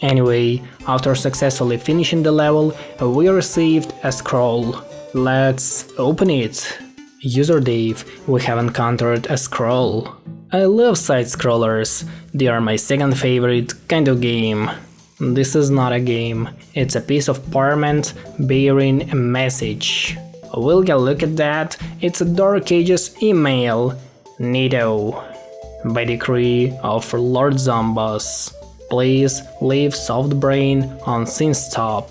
Anyway, after successfully finishing the level, we received a scroll. Let's open it. User Dave, we have encountered a scroll. I love side-scrollers, they are my second favorite kind of game. This is not a game, it's a piece of parchment bearing a message. We'll get a look at that, it's a Dark Ages email. Neato. By decree of Lord Zombos. Please leave soft brain on scene stop.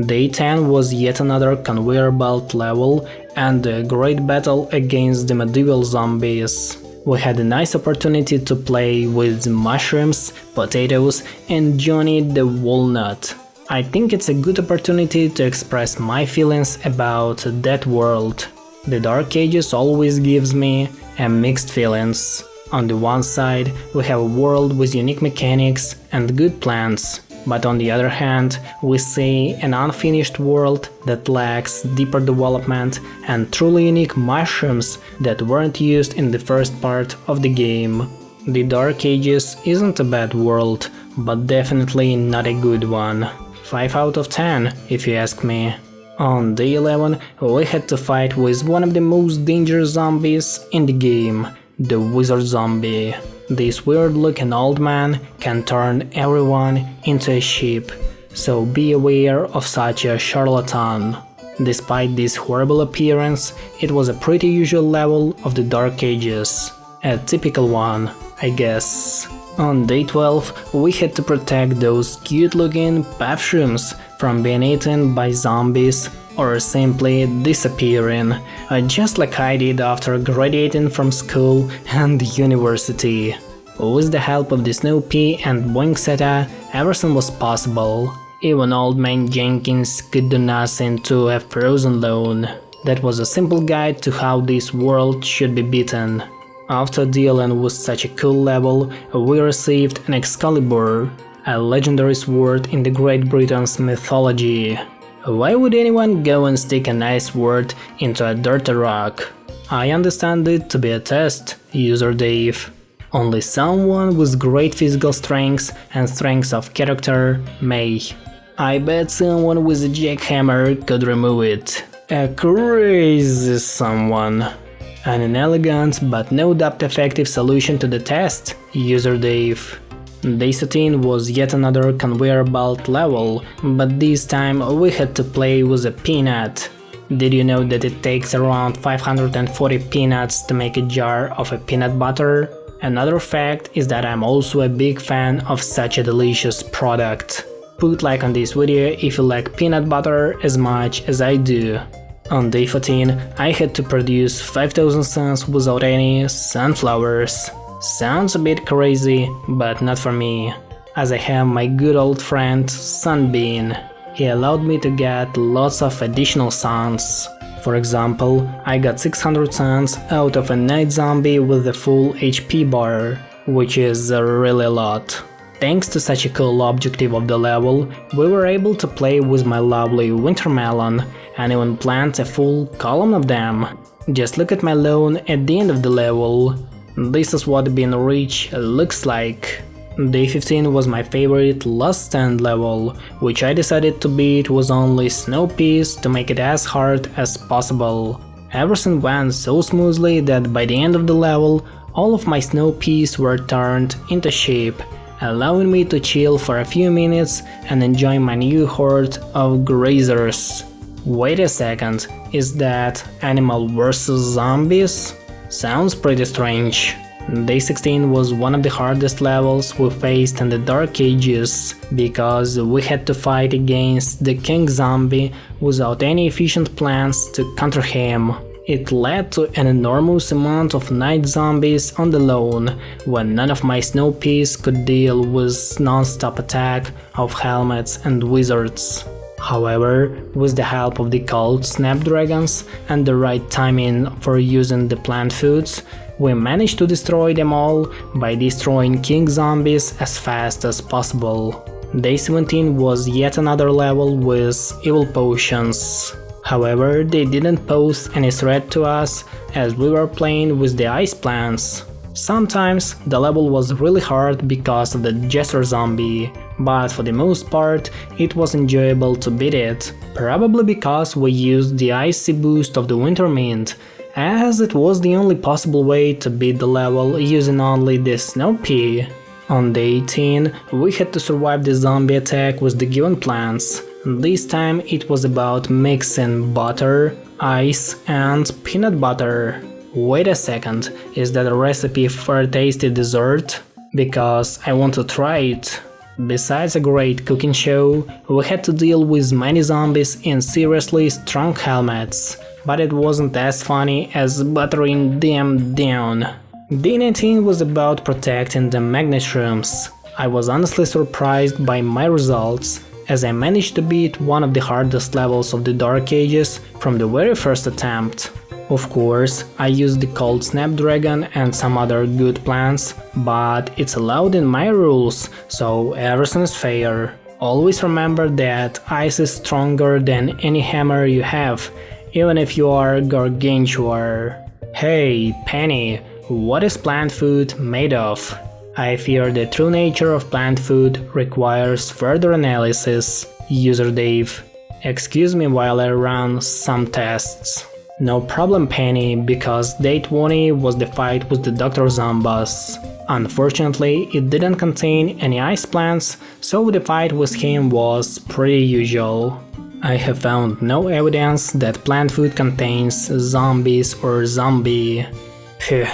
Day 10 was yet another conveyor belt level and a great battle against the medieval zombies. We had a nice opportunity to play with mushrooms, potatoes and Johnny the Walnut. I think it's a good opportunity to express my feelings about that world. The Dark Ages always gives me mixed feelings. On the one side, we have a world with unique mechanics and good plans, but on the other hand, we see an unfinished world that lacks deeper development and truly unique mushrooms that weren't used in the first part of the game. The Dark Ages isn't a bad world, but definitely not a good one. 5 out of 10, if you ask me. On day 11, we had to fight with one of the most dangerous zombies in the game. The Wizard Zombie. This weird-looking old man can turn everyone into a sheep, so be aware of such a charlatan. Despite this horrible appearance, it was a pretty usual level of the Dark Ages. A typical one, I guess. On day 12, we had to protect those cute-looking mushrooms from being eaten by zombies or simply disappearing, just like I did after graduating from school and university. With the help of the Snoopy and Boinkzeta, everything was possible. Even old man Jenkins could do nothing to a frozen lawn. That was a simple guide to how this world should be beaten. After dealing with such a cool level, we received an Excalibur, a legendary sword in the Great Britain's mythology. Why would anyone go and stick a nice sword into a dirty rock? I understand it to be a test, User Dave. Only someone with great physical strength and strength of character may. I bet someone with a jackhammer could remove it. A crazy someone. An inelegant but no doubt effective solution to the test, User Dave. Day 13 was yet another conveyor belt level, but this time we had to play with a peanut. Did you know that it takes around 540 peanuts to make a jar of a peanut butter? Another fact is that I'm also a big fan of such a delicious product. Put like on this video if you like peanut butter as much as I do. On day 14, I had to produce 5000 suns without any sunflowers. Sounds a bit crazy, but not for me, as I have my good old friend Sunbean. He allowed me to get lots of additional suns. For example, I got 600 suns out of a night zombie with a full HP bar, which is really a lot. Thanks to such a cool objective of the level, we were able to play with my lovely wintermelon and even plant a full column of them. Just look at my lawn at the end of the level. This is what being rich looks like. Day 15 was my favorite last stand level, which I decided to beat with only snow peas to make it as hard as possible. Everything went so smoothly that by the end of the level, all of my snow peas were turned into shape, allowing me to chill for a few minutes and enjoy my new horde of grazers. Wait a second, is that Animal vs Zombies? Sounds pretty strange. Day 16 was one of the hardest levels we faced in the Dark Ages, because we had to fight against the King Zombie without any efficient plans to counter him. It led to an enormous amount of night zombies on the lawn, when none of my snow peas could deal with non-stop attack of helmets and wizards. However, with the help of the cold snapdragons and the right timing for using the plant foods, we managed to destroy them all by destroying king zombies as fast as possible. Day 17 was yet another level with evil potions. However, they didn't pose any threat to us as we were playing with the ice plants. Sometimes the level was really hard because of the Jester zombie, but for the most part it was enjoyable to beat it, probably because we used the icy boost of the Winter Mint, as it was the only possible way to beat the level using only the Snow Pea. On day 18 we had to survive the zombie attack with the given plants. This time it was about mixing butter, ice and peanut butter. Wait a second, is that a recipe for a tasty dessert? Because I want to try it. Besides a great cooking show, we had to deal with many zombies in seriously strong helmets, but it wasn't as funny as buttering them down. Day 19 was about protecting the magnet rooms. I was honestly surprised by my results, as I managed to beat one of the hardest levels of the Dark Ages from the very first attempt. Of course, I used the cold snapdragon and some other good plans, but it's allowed in my rules, so everything is fair. Always remember that ice is stronger than any hammer you have, even if you are gargantuar. Hey, Penny, what is plant food made of? I fear the true nature of plant food requires further analysis. User Dave. Excuse me while I run some tests. No problem, Penny, because day 20 was the fight with the Dr. Zombies. Unfortunately, it didn't contain any ice plants, so the fight with him was pretty usual. I have found no evidence that plant food contains zombies or zombie. Phew,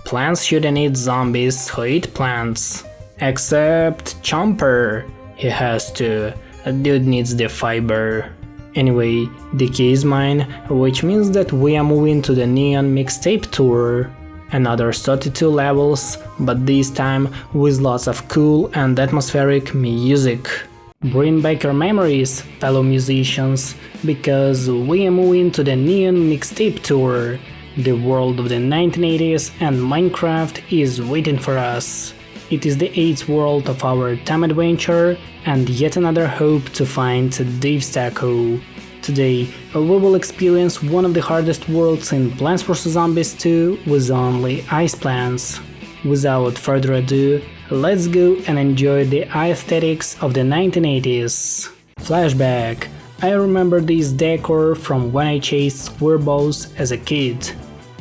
plants shouldn't eat zombies who eat plants. Except Chomper, he has to. A dude needs the fiber. Anyway, the key is mine, which means that we are moving to the Neon Mixtape tour. Another 32 levels, but this time with lots of cool and atmospheric music. Bring back your memories, fellow musicians, because we are moving to the Neon Mixtape tour. The world of the 1980s and Minecraft is waiting for us. It is the 8th world of our time adventure and yet another hope to find Dave's Taco. Today, we will experience one of the hardest worlds in Plants vs Zombies 2 with only ice plants. Without further ado, let's go and enjoy the aesthetics of the 1980s. Flashback. I remember this decor from when I chased squirrels as a kid.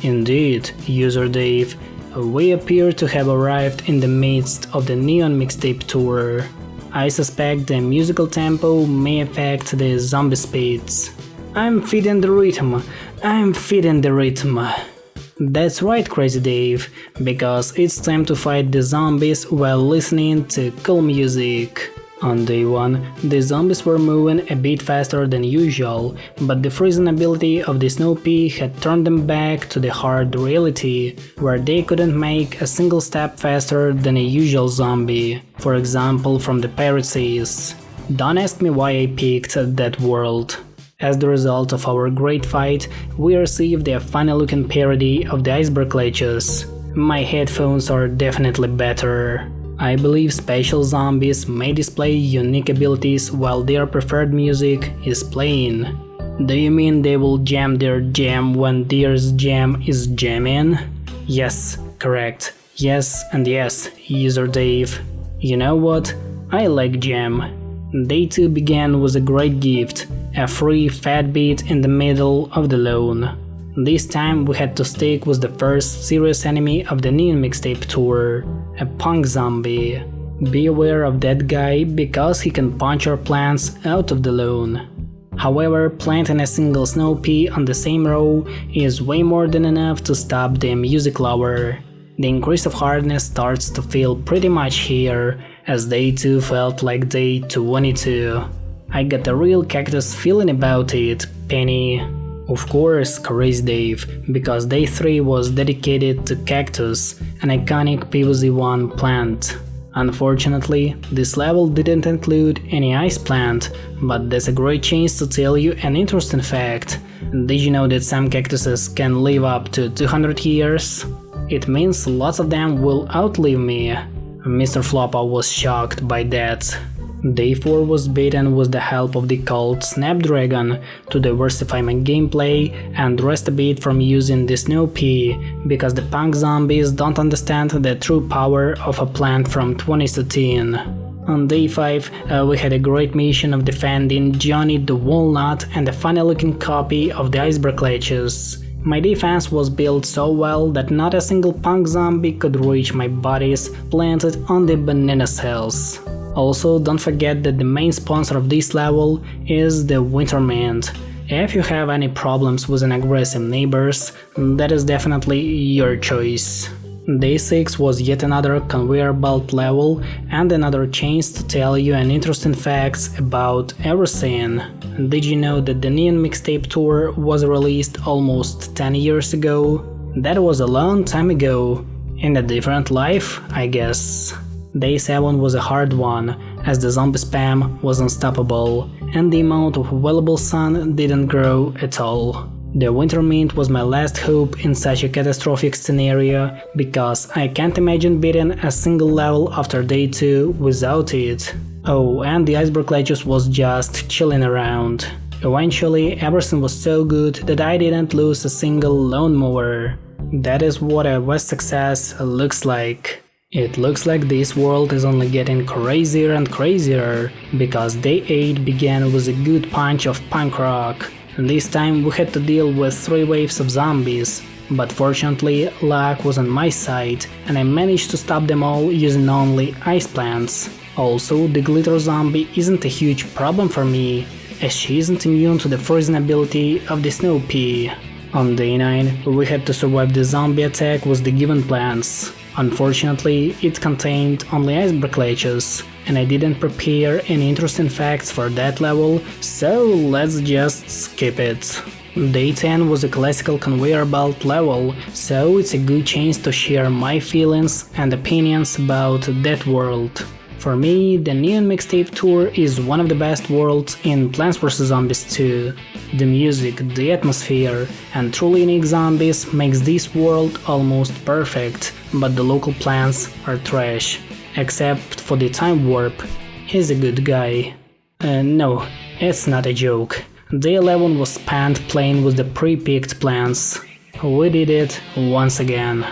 Indeed, User Dave. We appear to have arrived in the midst of the Neon Mixtape tour. I suspect the musical tempo may affect the zombie speeds. I'm feeding the rhythm. That's right, Crazy Dave, because it's time to fight the zombies while listening to cool music. On day 1, the zombies were moving a bit faster than usual, but the freezing ability of the Snow Pea had turned them back to the hard reality, where they couldn't make a single step faster than a usual zombie, for example from the Pirate Seas. Don't ask me why I picked that world. As the result of our great fight, we received a funny looking parody of the Iceberg glitches. My headphones are definitely better. I believe special zombies may display unique abilities while their preferred music is playing. Do you mean they will jam their jam when theirs jam is jamming? Yes, correct. Yes and yes, User Dave. You know what? I like jam. Day 2 began with a great gift, a free fat beat in the middle of the loan. This time we had to stick with the first serious enemy of the new Mixtape tour, a punk zombie. Be aware of that guy because he can punch your plants out of the loan. However, planting a single snow pea on the same row is way more than enough to stop the music lover. The increase of hardness starts to feel pretty much here, as day 2 felt like day 22. I got a real cactus feeling about it, Penny. Of course, Crazy Dave, because day 3 was dedicated to cactus, an iconic PvZ1 plant. Unfortunately, this level didn't include any ice plant, but that's a great chance to tell you an interesting fact. Did you know that some cactuses can live up to 200 years? It means lots of them will outlive me. Mr. Floppa was shocked by that. Day 4 was beaten with the help of the cult Snapdragon to diversify my gameplay and rest a bit from using the snow pea, because the punk zombies don't understand the true power of a plant from 2013. On day 5, we had a great mission of defending Johnny the Walnut and a funny looking copy of the Iceberg ledges. My defense was built so well that not a single punk zombie could reach my bodies planted on the banana cells. Also, don't forget that the main sponsor of this level is the Winter Mint. If you have any problems with an aggressive neighbors, that is definitely your choice. Day 6 was yet another conveyor belt level and another chance to tell you an interesting facts about everything. Did you know that the Neon Mixtape tour was released almost 10 years ago? That was a long time ago. In a different life, I guess. Day 7 was a hard one, as the zombie spam was unstoppable, and the amount of available sun didn't grow at all. The Winter Mint was my last hope in such a catastrophic scenario, because I can't imagine beating a single level after day 2 without it. Oh, and the Iceberg Ledges was just chilling around. Eventually, everything was so good that I didn't lose a single lawnmower. That is what a West success looks like. It looks like this world is only getting crazier and crazier, because day 8 began with a good punch of punk rock. This time we had to deal with 3 waves of zombies, but fortunately luck was on my side and I managed to stop them all using only ice plants. Also, the glitter zombie isn't a huge problem for me, as she isn't immune to the freezing ability of the snow pea. On day 9 we had to survive the zombie attack with the given plants. Unfortunately, it contained only Iceberg ledges, and I didn't prepare any interesting facts for that level, so let's just skip it. Day 10 was a classical conveyor belt level, so it's a good chance to share my feelings and opinions about that world. For me, the Neon Mixtape tour is one of the best worlds in Plants vs Zombies 2. The music, the atmosphere, and truly unique zombies makes this world almost perfect, but the local plants are trash. Except for the time warp. He's a good guy. No, it's not a joke. Day 11 was spent playing with the pre-picked plants. We did it once again.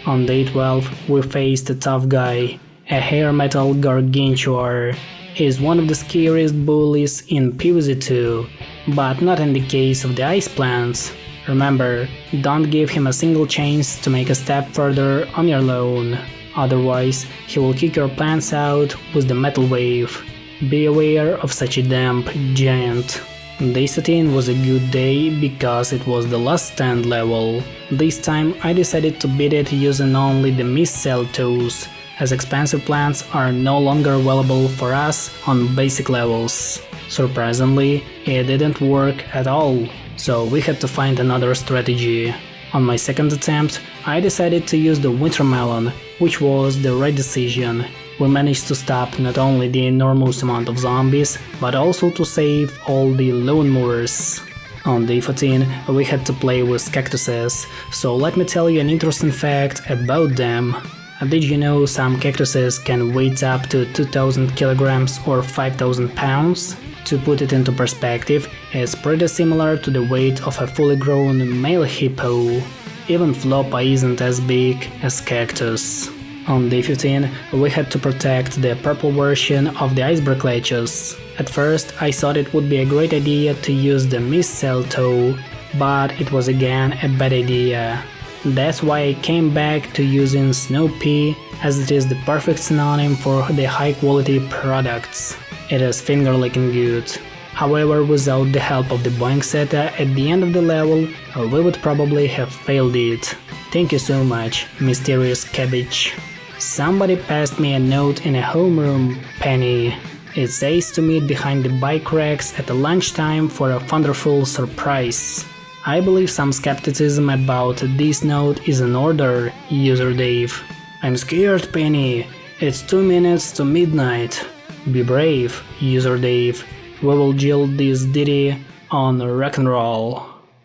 On day 12 we faced a tough guy, a hair metal gargantuar. He's one of the scariest bullies in PvZ2, but not in the case of the ice plants. Remember, don't give him a single chance to make a step further on your lawn, otherwise he will kick your plants out with the metal wave. Be aware of such a damp giant. Day 13 was a good day because it was the last stand level. This time I decided to beat it using only the mistletoes, as expensive plants are no longer available for us on basic levels. Surprisingly, it didn't work at all, so we had to find another strategy. On my second attempt, I decided to use the winter melon, which was the right decision. We managed to stop not only the enormous amount of zombies, but also to save all the lawnmowers. On day 14, we had to play with cactuses, so let me tell you an interesting fact about them. Did you know some cactuses can weigh up to 2000 kilograms or 5000 pounds? To put it into perspective, it's pretty similar to the weight of a fully grown male hippo. Even Floppa isn't as big as cactus. On day 15, we had to protect the purple version of the Iceberg ledges. At first, I thought it would be a great idea to use the mistletoe, but it was again a bad idea. That's why I came back to using snow pea, as it is the perfect synonym for the high quality products. It is finger licking good. However, without the help of the Boeing Zeta at the end of the level, we would probably have failed it. Thank you so much, mysterious cabbage. Somebody passed me a note in a homeroom, Penny. It says to meet behind the bike racks at lunchtime for a wonderful surprise. I believe some skepticism about this note is in order, user Dave. I'm scared, Penny. It's 2 minutes to midnight. Be brave, user Dave. We will jill this ditty on rock and roll.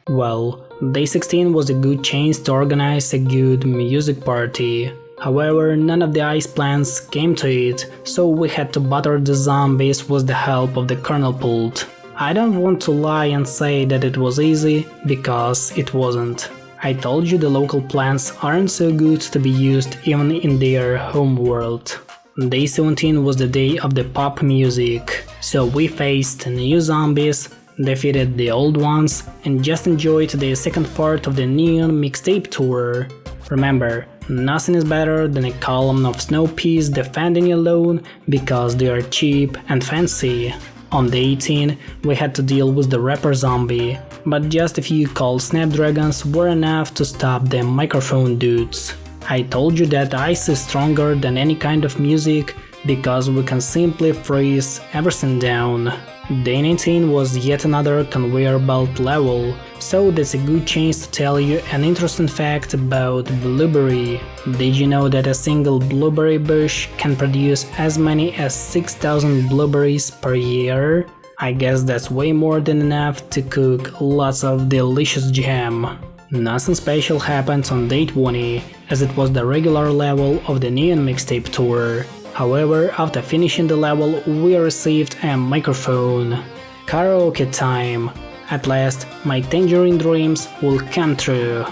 Well, day 16 was a good chance to organize a good music party. However, none of the ice plans came to it, so we had to butter the zombies with the help of the kernel pult. I don't want to lie and say that it was easy, because it wasn't. I told you the local plants aren't so good to be used even in their home world. Day 17 was the day of the pop music, so we faced new zombies, defeated the old ones, and just enjoyed the second part of the Neon Mixtape tour. Remember, nothing is better than a column of snow peas defending you alone because they are cheap and fancy. On day 18, we had to deal with the rapper zombie, but just a few cold snapdragons were enough to stop the microphone dudes. I told you that ice is stronger than any kind of music because we can simply freeze everything down. Day 19 was yet another conveyor belt level, so that's a good chance to tell you an interesting fact about blueberry. Did you know that a single blueberry bush can produce as many as 6,000 blueberries per year? I guess that's way more than enough to cook lots of delicious jam. Nothing special happened on day 20, as it was the regular level of the Neon Mixtape tour. However, after finishing the level, we received a microphone. Karaoke time. At last, my tangerine dreams will come true.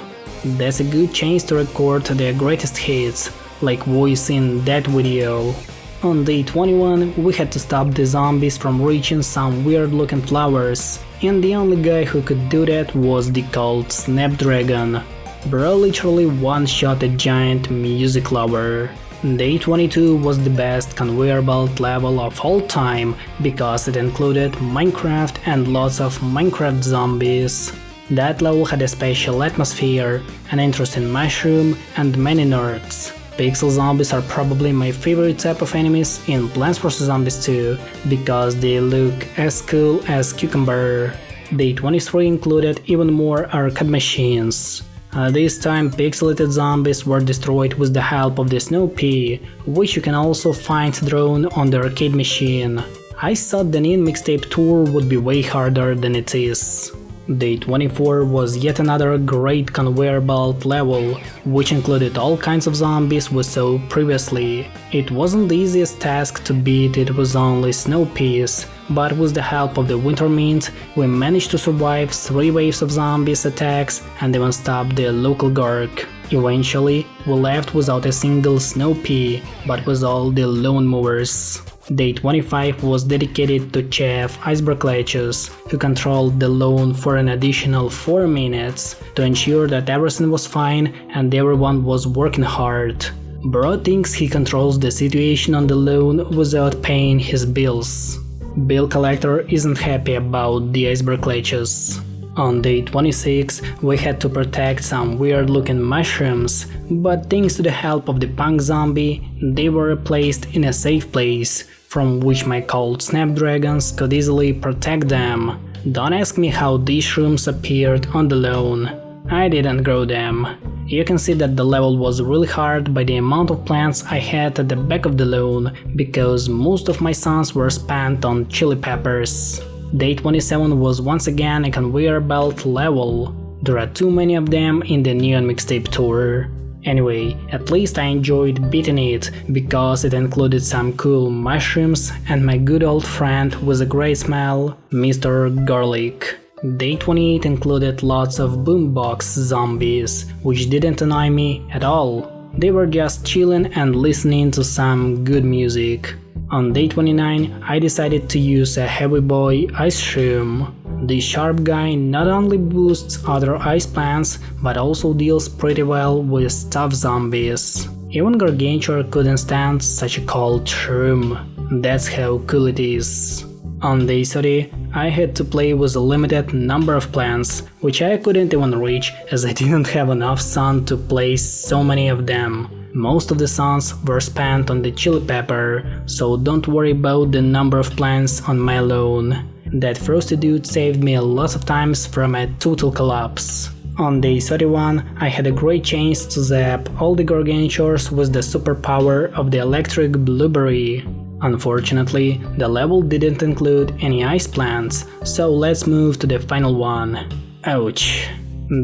That's a good chance to record their greatest hits, like voice in that video. On day 21, we had to stop the zombies from reaching some weird looking flowers, and the only guy who could do that was the cold Snapdragon. Bro literally one-shot a giant music lover. Day 22 was the best conveyor belt level of all time because it included Minecraft and lots of Minecraft zombies. That level had a special atmosphere, an interesting mushroom, and many nerds. Pixel zombies are probably my favorite type of enemies in Plants vs Zombies 2 because they look as cool as cucumber. Day 23 included even more arcade machines. This time pixelated zombies were destroyed with the help of the snow pea, which you can also find drawn on the arcade machine. I thought the Neon Mixtape tour would be way harder than it is. Day 24 was yet another great conveyor belt level, which included all kinds of zombies we saw previously. It wasn't the easiest task to beat it with only snow peas, but with the help of the winter mint, we managed to survive 3 waves of zombies attacks and even stop the local Garg. Eventually, we left without a single snow pea, but with all the lawn mowers. Day 25 was dedicated to Chef Iceberg Ledges, who controlled the lawn for an additional 4 minutes to ensure that everything was fine and everyone was working hard. Bro thinks he controls the situation on the lawn without paying his bills. Bill Collector isn't happy about the Iceberg Ledges. On day 26, we had to protect some weird looking mushrooms, but thanks to the help of the punk zombie, they were replaced in a safe place, from which my cold snapdragons could easily protect them. Don't ask me how these shrooms appeared on the lawn. I didn't grow them. You can see that the level was really hard by the amount of plants I had at the back of the lawn, because most of my suns were spent on chili peppers. Day 27 was once again a conveyor belt level. There are too many of them in the Neon Mixtape tour. Anyway, at least I enjoyed beating it, because it included some cool mushrooms and my good old friend with a great smell, Mr. Garlic. Day 28 included lots of boombox zombies, which didn't annoy me at all. They were just chilling and listening to some good music. On day 29, I decided to use a heavy boy ice shroom. This sharp guy not only boosts other ice plants, but also deals pretty well with tough zombies. Even Gargantuar couldn't stand such a cold shroom. That's how cool it is. On day 30, I had to play with a limited number of plants, which I couldn't even reach as I didn't have enough sun to place so many of them. Most of the suns were spent on the chili pepper, so don't worry about the number of plants on my lawn. That frosty dude saved me lots of times from a total collapse. On day 31, I had a great chance to zap all the Gargantuars with the superpower of the electric blueberry. Unfortunately, the level didn't include any ice plants, so let's move to the final one. Ouch.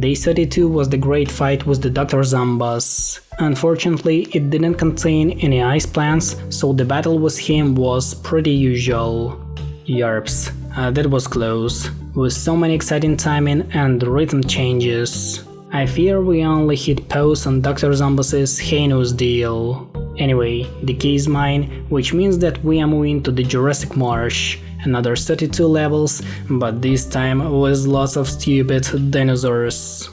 Day 32 was the great fight with the Dr. Zomboss. Unfortunately, it didn't contain any ice plants, so the battle with him was pretty usual. Yarps, that was close, with so many exciting timing and rhythm changes. I fear we only hit pause on Dr. Zomboss's heinous deal. Anyway, the key is mine, which means that we are moving to the Jurassic Marsh. Another 32 levels, but this time with lots of stupid dinosaurs.